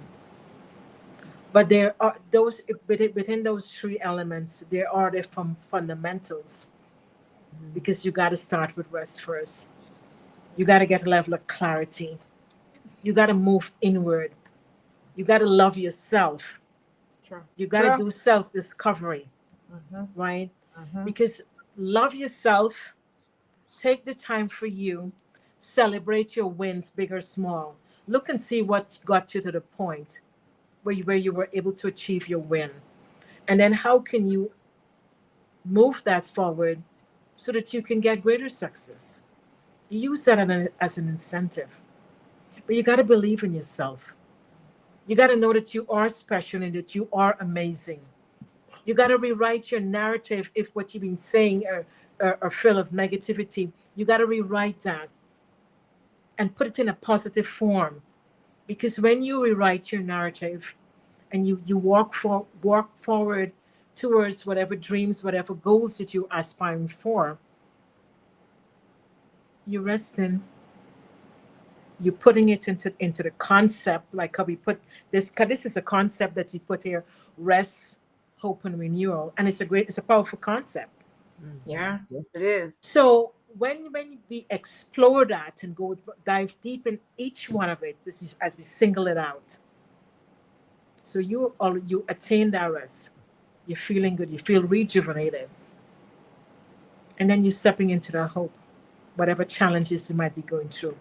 But there are those within those three elements, there are the fundamentals, because you got to start with rest first. You got to get a level of clarity. You got to move inward. You got to love yourself. Sure. You got to do self discovery, right? Because love yourself, take the time for you, celebrate your wins, big or small. Look and see what got you to the point where you were able to achieve your win. And then how can you move that forward so that you can get greater success? You use that as an incentive. But you got to believe in yourself. You got to know that you are special and that you are amazing. You got to rewrite your narrative if what you've been saying are full of negativity. You got to rewrite that and put it in a positive form. Because when you rewrite your narrative and you walk forward towards whatever dreams, whatever goals that you're aspiring for, you're resting. You're putting it into the concept, like how we put this. 'Cause this is a concept that we put here: rest, hope, and renewal, and it's a powerful concept. Yeah. Yes, it is. So when we explore that and go dive deep in each one of it, this is as we single it out. So you attain that rest. You're feeling good. You feel rejuvenated, and then you're stepping into the hope, whatever challenges you might be going through.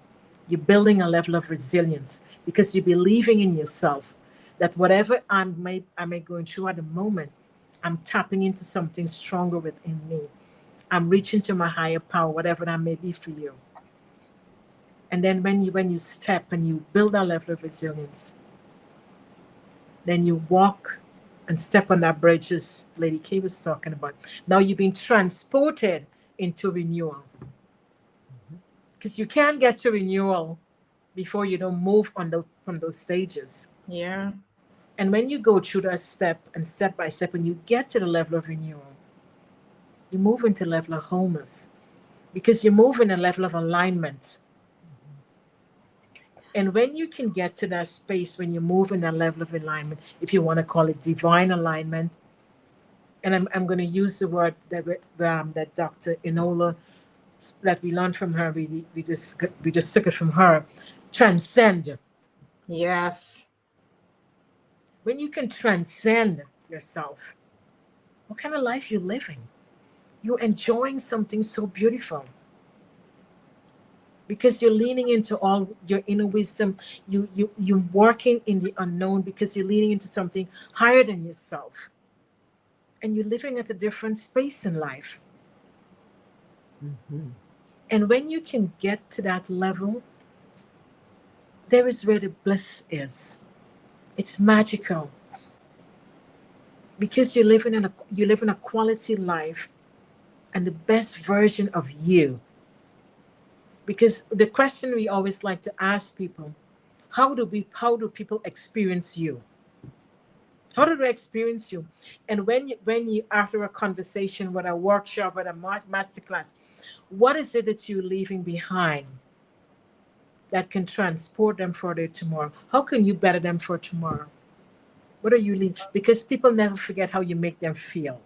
You're building a level of resilience because you're believing in yourself that whatever I may going through at the moment, I'm tapping into something stronger within me. I'm reaching to my higher power, whatever that may be for you. And then when you step and you build that level of resilience, then you walk and step on that bridge as Lady K was talking about. Now you've been transported into renewal. Because you can't get to renewal before you don't move from those stages. Yeah. And when you go through that step by step, when you get to the level of renewal, you move into the level of wholeness because you move in a level of alignment. And when you can get to that space, when you move in that level of alignment, if you want to call it divine alignment, and I'm going to use the word that Dr. Enola that we learned from her. We just took it from her. Transcend. Yes. When you can transcend yourself, what kind of life you living? You're enjoying something so beautiful because you're leaning into all your inner wisdom. You're working in the unknown because you're leaning into something higher than yourself, and you're living at a different space in life. Mhm. And when you can get to that level, there is where the bliss is. It's magical because you live in a quality life and the best version of you. Because the question we always like to ask people, how do people experience you? How do they experience you? And when you after a conversation, with a workshop, with a masterclass, what is it that you're leaving behind that can transport them for their tomorrow? How can you better them for tomorrow? What are you leaving? Because people never forget how you make them feel.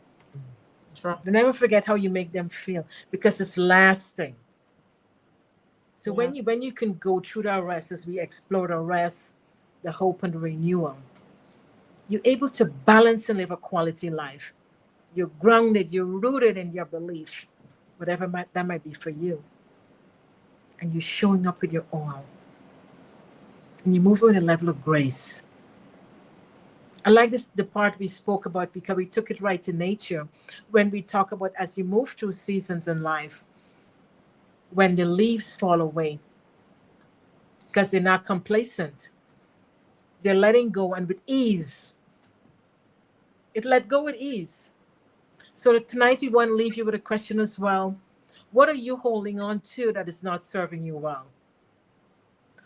True. They never forget how you make them feel because it's lasting. So Yes. when you can go through the rest as we explore the rest, the hope and the renewal, you're able to balance and live a quality life. You're grounded, you're rooted in your belief, whatever that might be for you. And you're showing up with your all. And you move with a level of grace. I like this the part we spoke about because we took it right to nature when we talk about as you move through seasons in life, when the leaves fall away, because they're not complacent. They're letting go and with ease. It let go with ease. So tonight we want to leave you with a question as well. What are you holding on to that is not serving you well?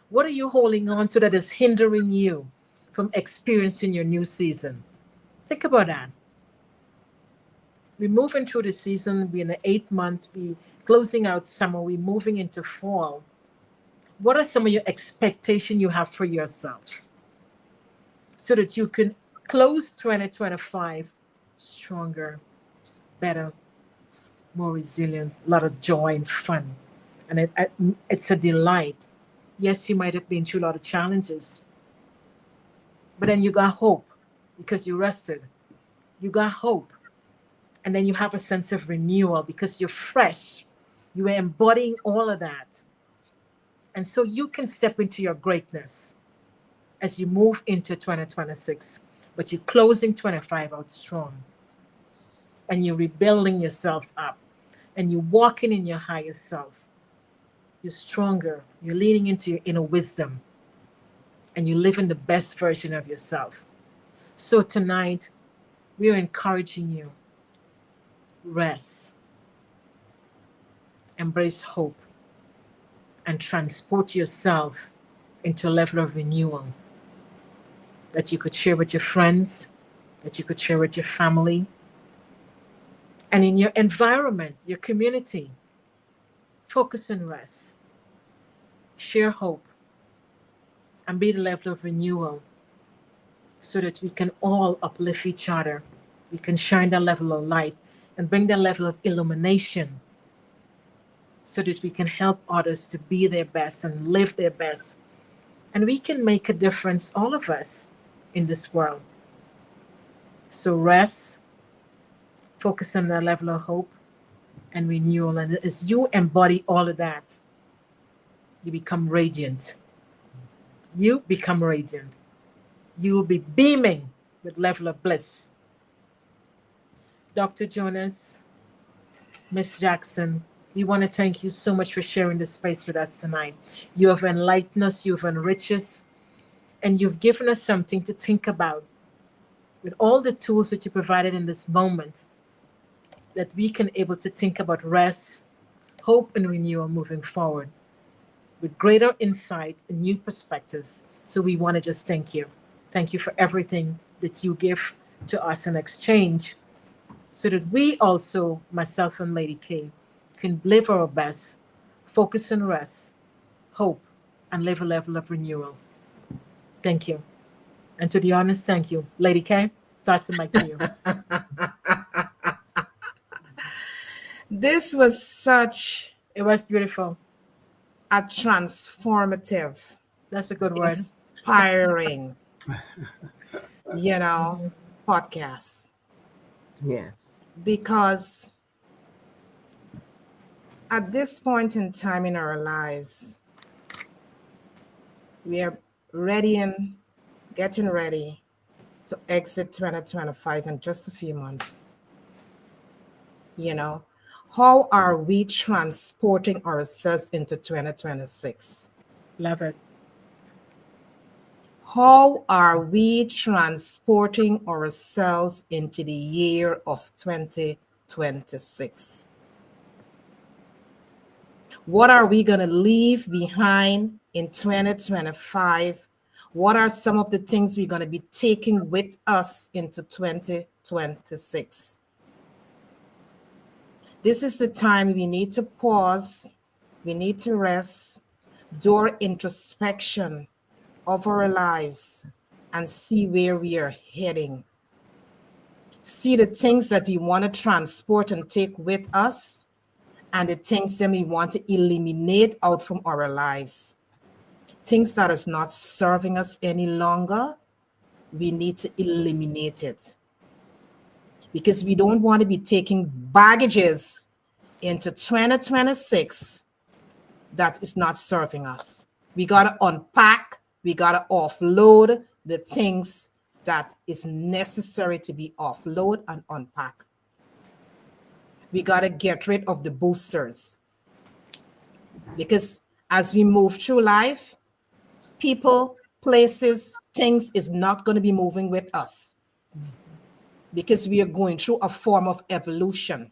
What are you holding on to that is hindering you from experiencing your new season? Think about that. We're moving through the season. We're in the 8th month. We're closing out summer. We're moving into fall. What are some of your expectations you have for yourself so that you can close 2025 stronger, better, more resilient, a lot of joy and fun. And it's a delight. Yes, you might have been through a lot of challenges, but then you got hope because you rested. You got hope. And then you have a sense of renewal because you're fresh. You are embodying all of that. And so you can step into your greatness as you move into 2026. But you're closing 25 out strong. And you're rebuilding yourself up. And you're walking in your higher self. You're stronger. You're leaning into your inner wisdom. And you live in the best version of yourself. So tonight, we are encouraging you. Rest. Embrace hope. And transport yourself into a level of renewal that you could share with your friends, that you could share with your family, and in your environment, your community. Focus and rest. Share hope and be the level of renewal so that we can all uplift each other. We can shine that level of light and bring that level of illumination so that we can help others to be their best and live their best. And we can make a difference, all of us, in this world. So rest, focus on that level of hope and renewal. And as you embody all of that, you become radiant. You become radiant. You will be beaming with level of bliss. Dr. Jonas, Miss Jackson, we want to thank you so much for sharing this space with us tonight. You have enlightened us, you've enriched us, and you've given us something to think about with all the tools that you provided in this moment that we can able to think about rest, hope, and renewal moving forward with greater insight and new perspectives. So we want to just thank you. Thank you for everything that you give to us in exchange so that we also, myself and Lady K, can live our best, focus on rest, hope, and live a level of renewal. Thank you. And to the honest, thank you. Lady K, toss the mic to you. This was such It was beautiful. a transformative, That's a good word. inspiring, you know, Hmm. podcast. Yes. Because at this point in time in our lives, we are ready and getting ready to exit 2025 in just a few months. You know, how are we transporting ourselves into 2026? Love it. How are we transporting ourselves into the year of 2026? What are we going to leave behind in 2025? What are some of the things we're going to be taking with us into 2026? This is the time we need to pause, we need to rest, do our introspection of our lives, and see where we are heading. See the things that we want to transport and take with us, and the things that we want to eliminate out from our lives. Things that is not serving us any longer, we need to eliminate it. Because we don't want to be taking baggages into 2026 that is not serving us. We got to unpack, we got to offload the things that is necessary to be offload and unpack. We got to get rid of the boosters, because as we move through life, people, places, things is not going to be moving with us, because we are going through a form of evolution.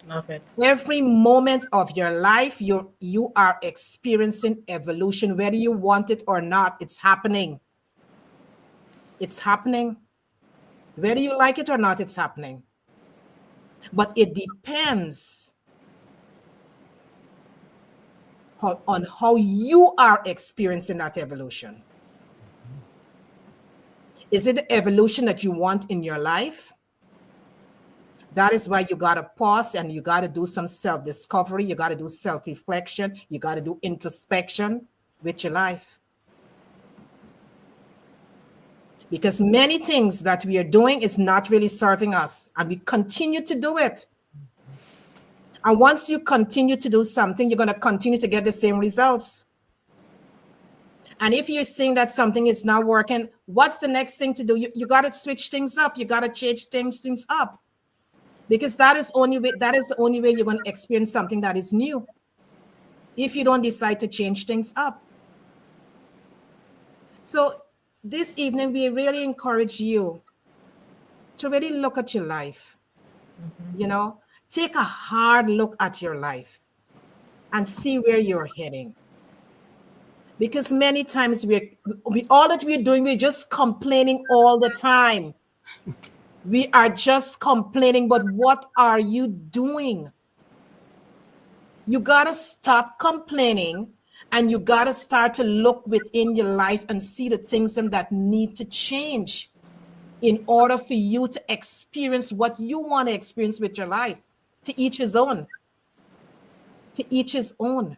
Love it. Every moment of your life, you are experiencing evolution, whether you want it or not. It's happening. It's happening. Whether you like it or not, it's happening. But it depends on how you are experiencing that evolution. Is it the evolution that you want in your life? That is why you got to pause and you got to do some self-discovery. You got to do self-reflection. You got to do introspection with your life. Because many things that we are doing is not really serving us, and we continue to do it. And once you continue to do something, you're going to continue to get the same results. And if you're seeing that something is not working, what's the next thing to do? You got to switch things up. You got to change things up. Because that is the only way you're going to experience something that is new, if you don't decide to change things up. So this evening, we really encourage you to really look at your life. Take a hard look at your life and see where you're heading. Because many times all that we're doing, we're just complaining all the time. We are just complaining, but what are you doing? You got to stop complaining, and you got to start to look within your life and see the things that need to change in order for you to experience what you want to experience with your life. To each his own. To each his own.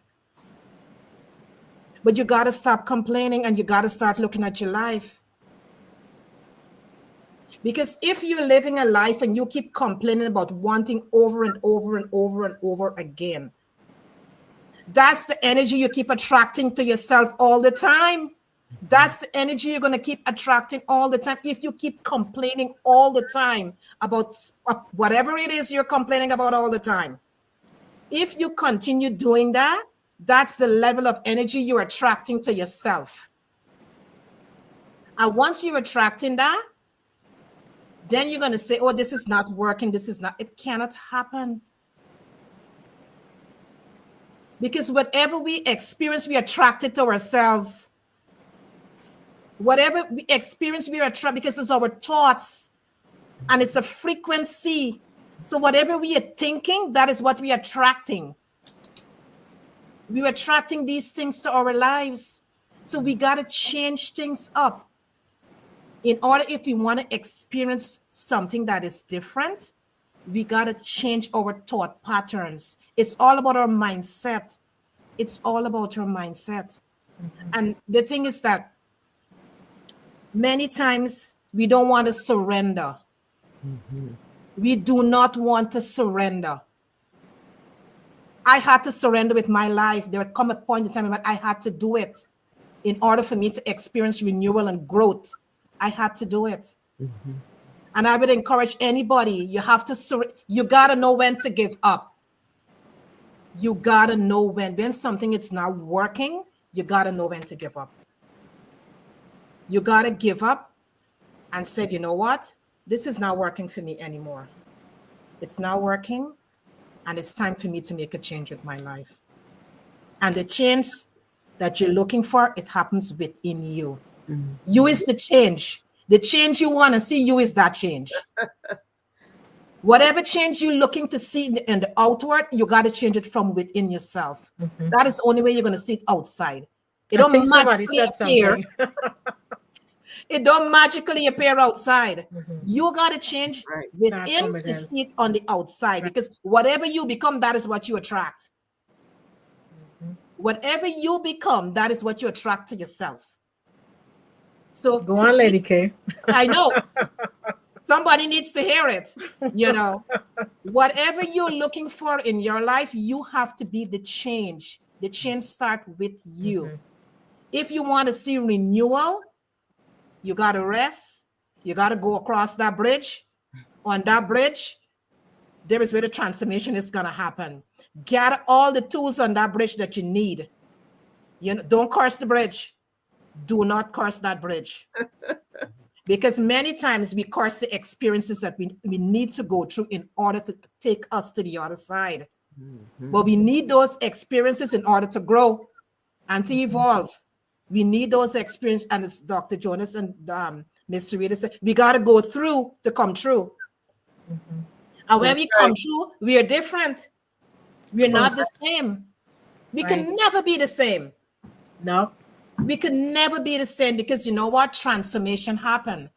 But you got to stop complaining, and you got to start looking at your life. Because if you're living a life and you keep complaining about wanting over and over and over and over again, that's the energy you keep attracting to yourself all the time. That's the energy you're going to keep attracting all the time. If you keep complaining all the time about whatever it is you're complaining about all the time, if you continue doing that, that's the level of energy you're attracting to yourself. And once you're attracting that, then you're going to say, oh, this is not working. This is not, it cannot happen. Because whatever we experience, we attract it to ourselves. Whatever we experience, we attract, because it's our thoughts and it's a frequency. So whatever we are thinking, that is what we are attracting. We're attracting these things to our lives. So we got to change things up in order, if we want to experience something that is different, we got to change our thought patterns. It's all about our mindset. It's all about our mindset. And the thing is that many times we don't want to surrender. We do not want to surrender. I had to surrender with my life. There would come a point in time when I had to do it in order for me to experience renewal and growth. I had to do it. And I would encourage anybody, you have to, you got to know when to give up. You got to know when something is not working, you got to know when to give up. You got to give up and say, you know what? This is not working for me anymore. It's not working. And it's time for me to make a change with my life. And the change that you're looking for, it happens within you. You is the change. The change you want to see, you is that change. Whatever change you're looking to see in the outward, you got to change it from within yourself. That is the only way you're going to see it outside. It I think don't somebody magically said appear. something. It don't magically appear outside. You got to change Start from within to within. see it on the outside, because whatever you become, that is what you attract. Whatever you become, that is what you attract to yourself. So Go on, Lady K. I know somebody needs to hear it. You know, whatever you're looking for in your life, you have to be the change. The change start with you. If you want to see renewal, you got to rest. You got to go across that bridge. On that bridge, there is where the transformation is going to happen. Gather all the tools on that bridge that you need. You know, don't curse the bridge. Do not curse that bridge. Because many times we curse the experiences that we need to go through in order to take us to the other side. But we need those experiences in order to grow and to evolve. We need those experiences. And as Dr. Jonas and Mr. Reader said, we got to go through to come true. And when we come true, we are different. We're not the same. We can never be the same. No. We can never be the same, because you know what? Transformation happen.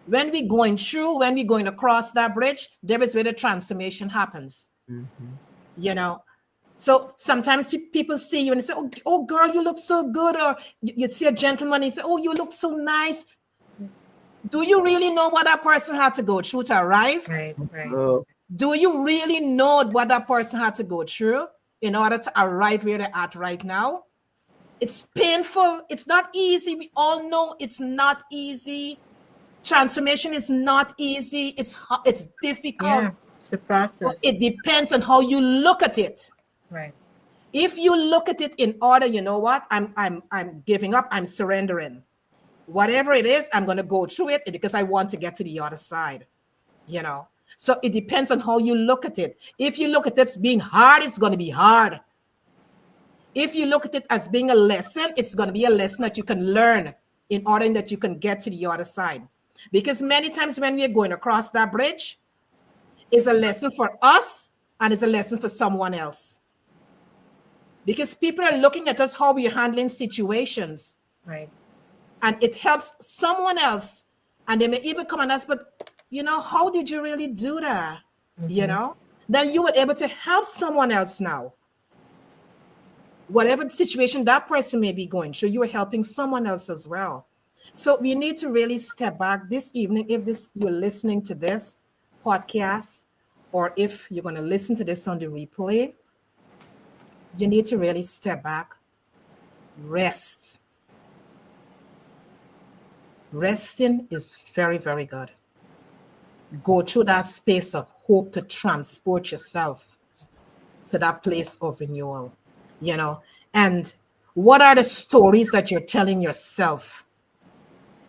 When we're going through, when we're going across that bridge, there is where the transformation happens. You know? So sometimes people see you and they say, oh girl, you look so good. Or you see a gentleman and you say, oh, you look so nice. Do you really know what that person had to go through to arrive? Right. Do you really know what that person had to go through in order to arrive where they're at right now? It's painful. It's not easy. We all know it's not easy. Transformation is not easy. It's difficult. Yeah, it's a process. But it depends on how you look at it. Right. If you look at it in order, you know what? I'm giving up. I'm surrendering. Whatever it is, I'm going to go through it because I want to get to the other side. You know. So it depends on how you look at it. If you look at it as being hard, it's going to be hard. If you look at it as being a lesson, it's going to be a lesson that you can learn in order that you can get to the other side. Because many times when we're going across that bridge, it's a lesson for us and it's a lesson for someone else. Because people are looking at us, how we're handling situations. Right. And it helps someone else. And they may even come and ask, but, you know, how did you really do that? You know, then you were able to help someone else now. Whatever situation that person may be going through, you are helping someone else as well. So we need to really step back this evening. If you're listening to this podcast, or if you're going to listen to this on the replay, you need to really step back, rest. Resting is very, very good. Go through that space of hope to transport yourself to that place of renewal. You know, and what are the stories that you're telling yourself?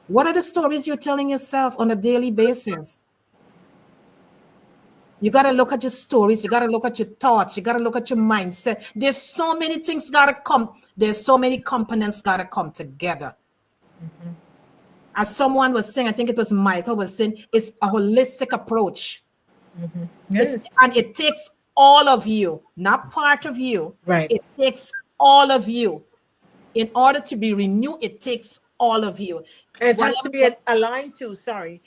What are the stories you're telling yourself on a daily basis? You got to look at your stories. You got to look at your thoughts. You got to look at your mindset. There's so many things got to come. There's so many components got to come together. As someone was saying, I think it was Michael was saying, it's a holistic approach. Yes. And it takes all of you, not part of you. Right. It takes all of you. In order to be renewed, it takes all of you. And it has to be aligned too. Sorry.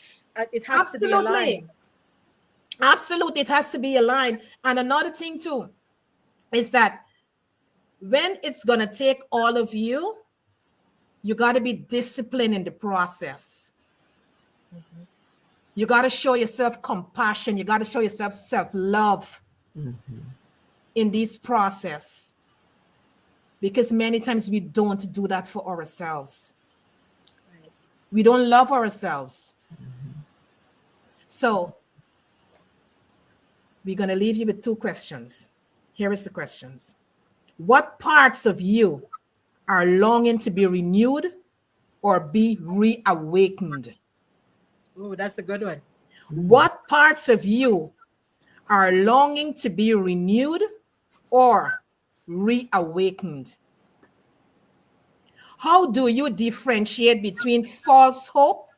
It has to be aligned. Absolutely, it has to be aligned. And another thing too is that when it's gonna take all of you, you got to be disciplined in the process. Mhm. You got to show yourself compassion. You got to show yourself self-love Mhm. in this process, because many times we don't do that for ourselves. Right. We don't love ourselves. So we're going to leave you with two questions. Here is the questions. What parts of you are longing to be renewed or be reawakened? Oh, that's a good one. Mhm. What parts of you are longing to be renewed or reawakened? How do you differentiate between false hope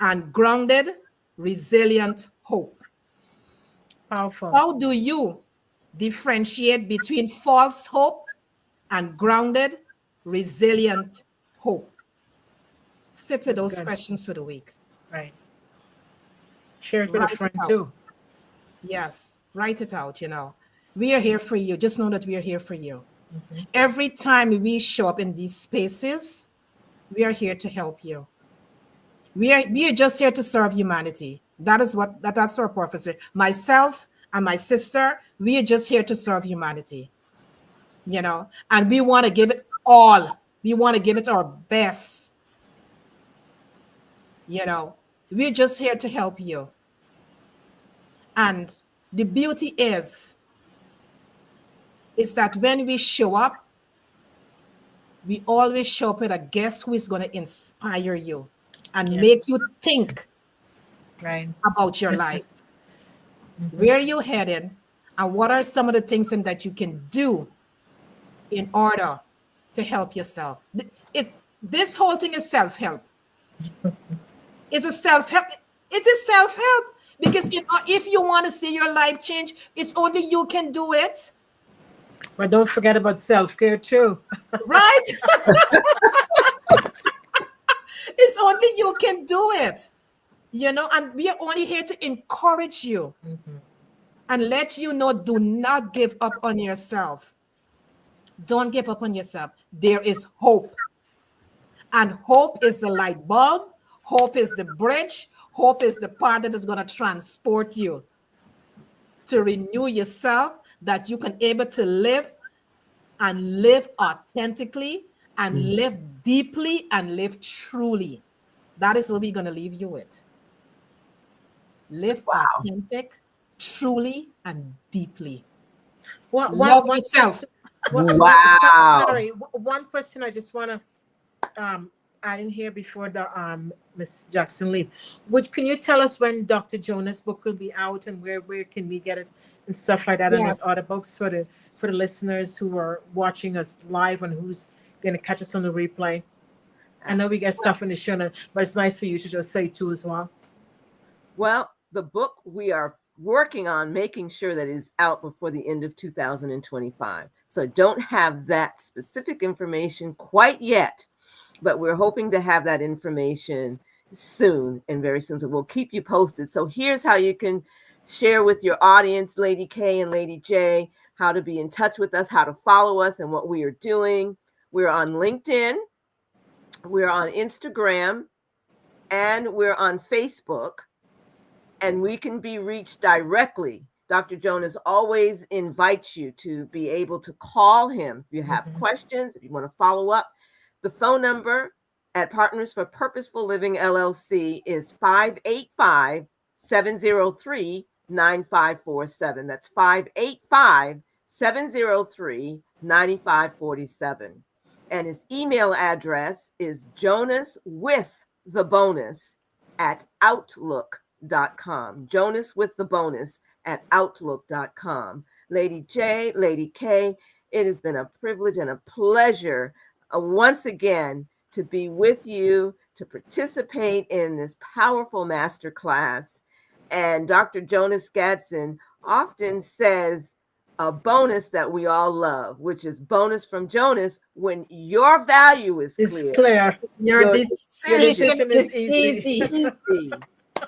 and grounded, resilient hope? Powerful. How do you differentiate between false hope and grounded, resilient hope? Sit with That's those good. questions for the week. Right. Share it with a Write it friend out. too. Yes, write it out. We are here for you. Just know that we are here for you. Hmm. Every time we show up in these spaces, we are here to help you. We are just here to serve humanity. That's our purpose. Myself and my sister, we are just here to serve humanity, and we want to give it all. We want to give it our best, you know. We're just here to help you. And the beauty is that when we show up, we always show up with a guest who is going to inspire you and Yes. make you think Right. about your life. Hmm. Where are you headed? And what are some of the things that you can do in order to help yourself? This whole thing is self-help. It's a self-help. It is self-help because if you want to see your life change, it's only you can do it, But don't forget about self care too. right? It's only you can do it, and we are only here to encourage you Hmm. and let you know, do not give up on yourself. Don't give up on yourself. There is hope. And hope is the light bulb. Hope is the bridge. Hope is the part that is going to transport you to renew yourself, that you can able to live and live authentically and Mhm. live deeply and live truly. That is what we're going to leave you with. Live Wow. authentic, truly, and deeply. One Love one yourself. question. Wow. Sorry. One question I just want to add in here before the Miss Jackson leave. Would Can you tell us when Dr. Jonas' book will be out and where can we get it and stuff like that, and what Yes. other books for the listeners who are watching us live and who's going to catch us on the replay? I know we get stuff in the show notes, but it's nice for you to just say too as well. Well, the book we are working on making sure that it is out before the end of 2025. So I don't have that specific information quite yet, but we're hoping to have that information soon and very soon. So we'll keep you posted. So here's how you can share with your audience, Lady K and Lady J, how to be in touch with us, how to follow us, and what we are doing. We're on LinkedIn, we're on Instagram, and we're on Facebook, and we can be reached directly. Dr. Jonas always invites you to be able to call him if you have Hmm. questions, if you want to follow up. The phone number at Partners for Purposeful Living LLC is 585 703 9547. That's 585 703 9547. And his email address is Jonas with the bonus at outlook.com. Jonas with the bonus at outlook.com. Lady J, Lady K, it has been a privilege and a pleasure once again to be with you, to participate in this powerful masterclass. And Dr. Jonas Gadson often says a bonus that we all love, which is bonus from Jonas: when your value is It's clear, clear. Your your Your decision decision decision is is easy. is easy. easy.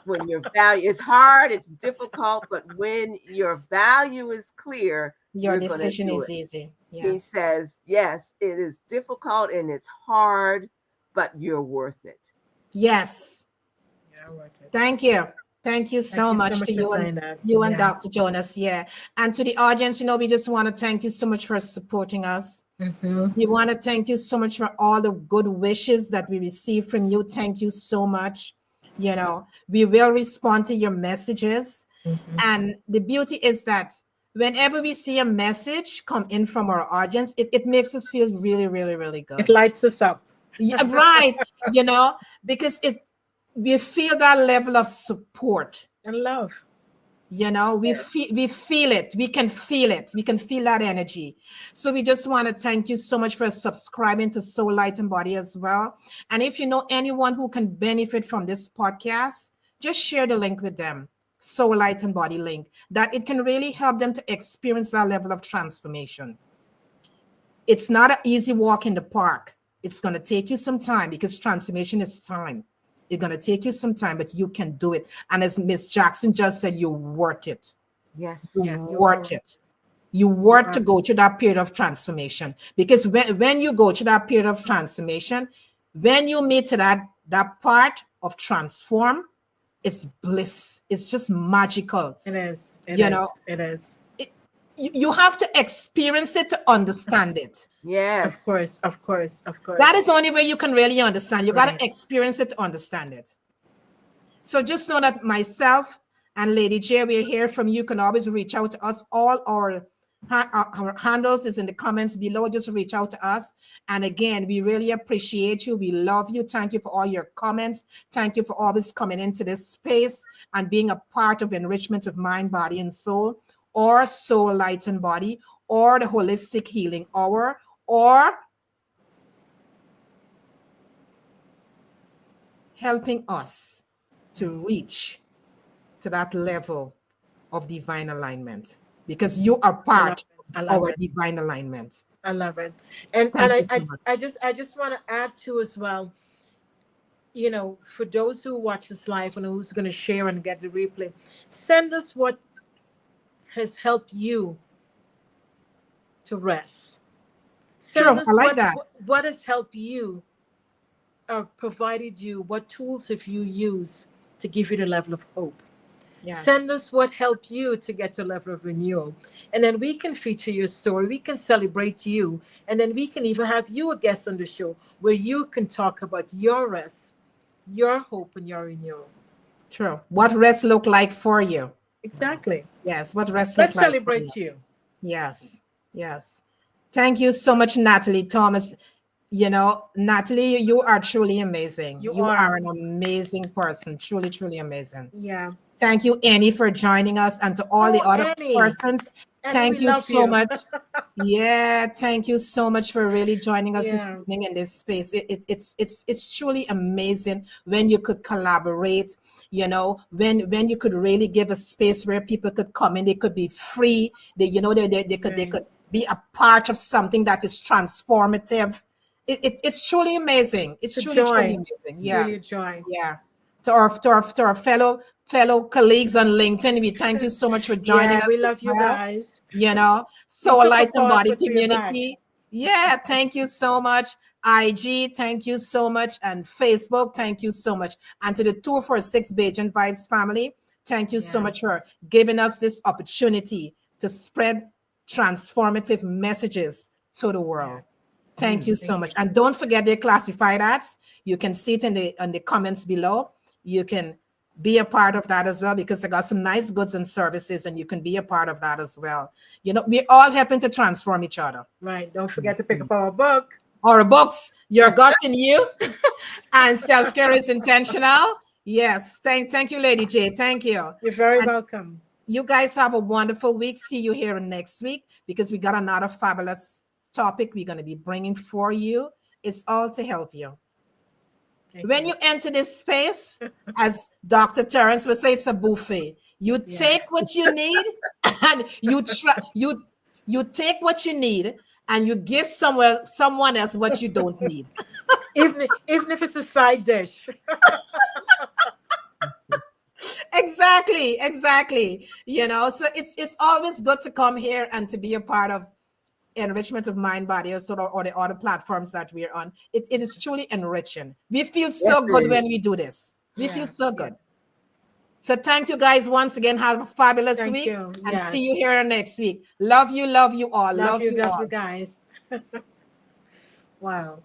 when your value is hard, it's difficult, but when your value is clear, Your you're going to decision do is it. easy. He Yes. says, yes, it is difficult and it's hard, but you're worth it. Yes. Yeah, worth it. Thank you. Thank you Thank so you so much much to for you and saying that. Yeah. Dr. Jonas. Yeah. And to the audience, we just want to thank you so much for supporting us. Mm-hmm. We want to thank you so much for all the good wishes that we receive from you. Thank you so much. We will respond to your messages. Mm-hmm. And the beauty is that whenever we see a message come in from our audience, it makes us feel really, really, really It good. lights us up. Yeah, right. Because we feel that level of support. And love. We feel it. We can feel it. We can feel that energy. So we just want to thank you so much for subscribing to Soul Light and Body as well. And if you know anyone who can benefit from this podcast, just share the link with them. Soul Light and Body link, that it can really help them to experience that level of transformation. It's not an easy walk in the park. It's going to take you some time, because transformation is time. It's going to take you some time, but you can do it. And as Miss Jackson just said, you're worth it. Yes. You're Yeah, you are. worth it. You You worth are. to go to that period of transformation. Because when you go to that period of transformation, when you meet to that part of transform, it's bliss. It's just magical. It is. It You is. know, It is. you have to experience it to understand it. Yes. Of course. Of course. Of course. That is the only way you can really understand. You got Right. to experience it to understand it. So just know that myself and Lady J, we're here from you. You can always reach out to us. All our handles is in the comments below. Just reach out to us. And again, we really appreciate you. We love you. Thank you for all your comments. Thank you for always coming into this space and being a part of enrichment of mind, body, and soul, or soul, light, and body, or the holistic healing hour, or helping us to reach to that level of divine alignment, because you are I love part it. of I love our it. divine alignment. I love it. And Thank I you so I, much. I just want to add to as well, for those who watch this live and who's going to share and get the replay, send us what has helped you to rest. Send True. I us like what that. what has helped you or provided you, what tools have you used to give you the level of hope. Yes. Send us what helped you to get to a level of renewal. And then we can feature your story. We can celebrate you. And then we can even have you a guest on the show where you can talk about your rest, your hope, and your renewal. True. What rest look like for you? Exactly. Yes. What rest look Let's like for you? celebrate you. Yes. Yes. Thank you so much, Natalie Thomas. Natalie, you are truly amazing. You You are are. an amazing person. Truly, truly amazing. Yeah. Thank you, Annie, for joining us, and to all the Oh, other Annie. persons. Annie, we Thank you love so you. much. Yeah, thank you so much for really joining us this Yeah. evening in this space. It's truly amazing when you could collaborate. When you could really give a space where people could come in, they could be free. They Right. could be a part of something that is transformative. It's truly amazing. It's It's a truly, truly joy. amazing. It's Yeah, really a joy. yeah. To our fellow colleagues on LinkedIn, we thank you so much for joining Yeah, we us as love you well. guys. We So took a light and pause, body but we are back. community. Yeah, thank you so much. IG, thank you so much. And Facebook, thank you so much. And to the 246 Bajan Vibes family, thank you so Yeah. much for giving us this opportunity to spread transformative messages to the Yeah. world. Thank you so Thank much. you. And don't forget their classified ads. You can see it in the comments below. You can be a part of that as well, because I got some nice goods and services, and you can be a part of that as well. We're all helping to transform each other. Right. Don't forget to pick up our book. Our books, Your Gut in You, and Self-Care is Intentional. Yes. Thank you, Lady J. Thank you. You're very And welcome. you guys have a wonderful week. See you here next week, because we got another fabulous topic we're going to be bringing for you. It's all to help you. Thank When you. you enter this space, as Dr. Terrence would say, it's a buffet. You Yeah. take what you need, and you take what you need, and you give someone else what you don't need. Even if it's a side dish. Exactly. So it's always good to come here and to be a part of enrichment of mind, body, or the other platforms that we're on. It is truly enriching. We feel Yes, so good it when is. we do this. We feel Yeah, so yeah. good. So thank you guys once again. Have a fabulous Thank week you. and see you Yes. here next week. Love you all. Love you Love all. you guys. Wow.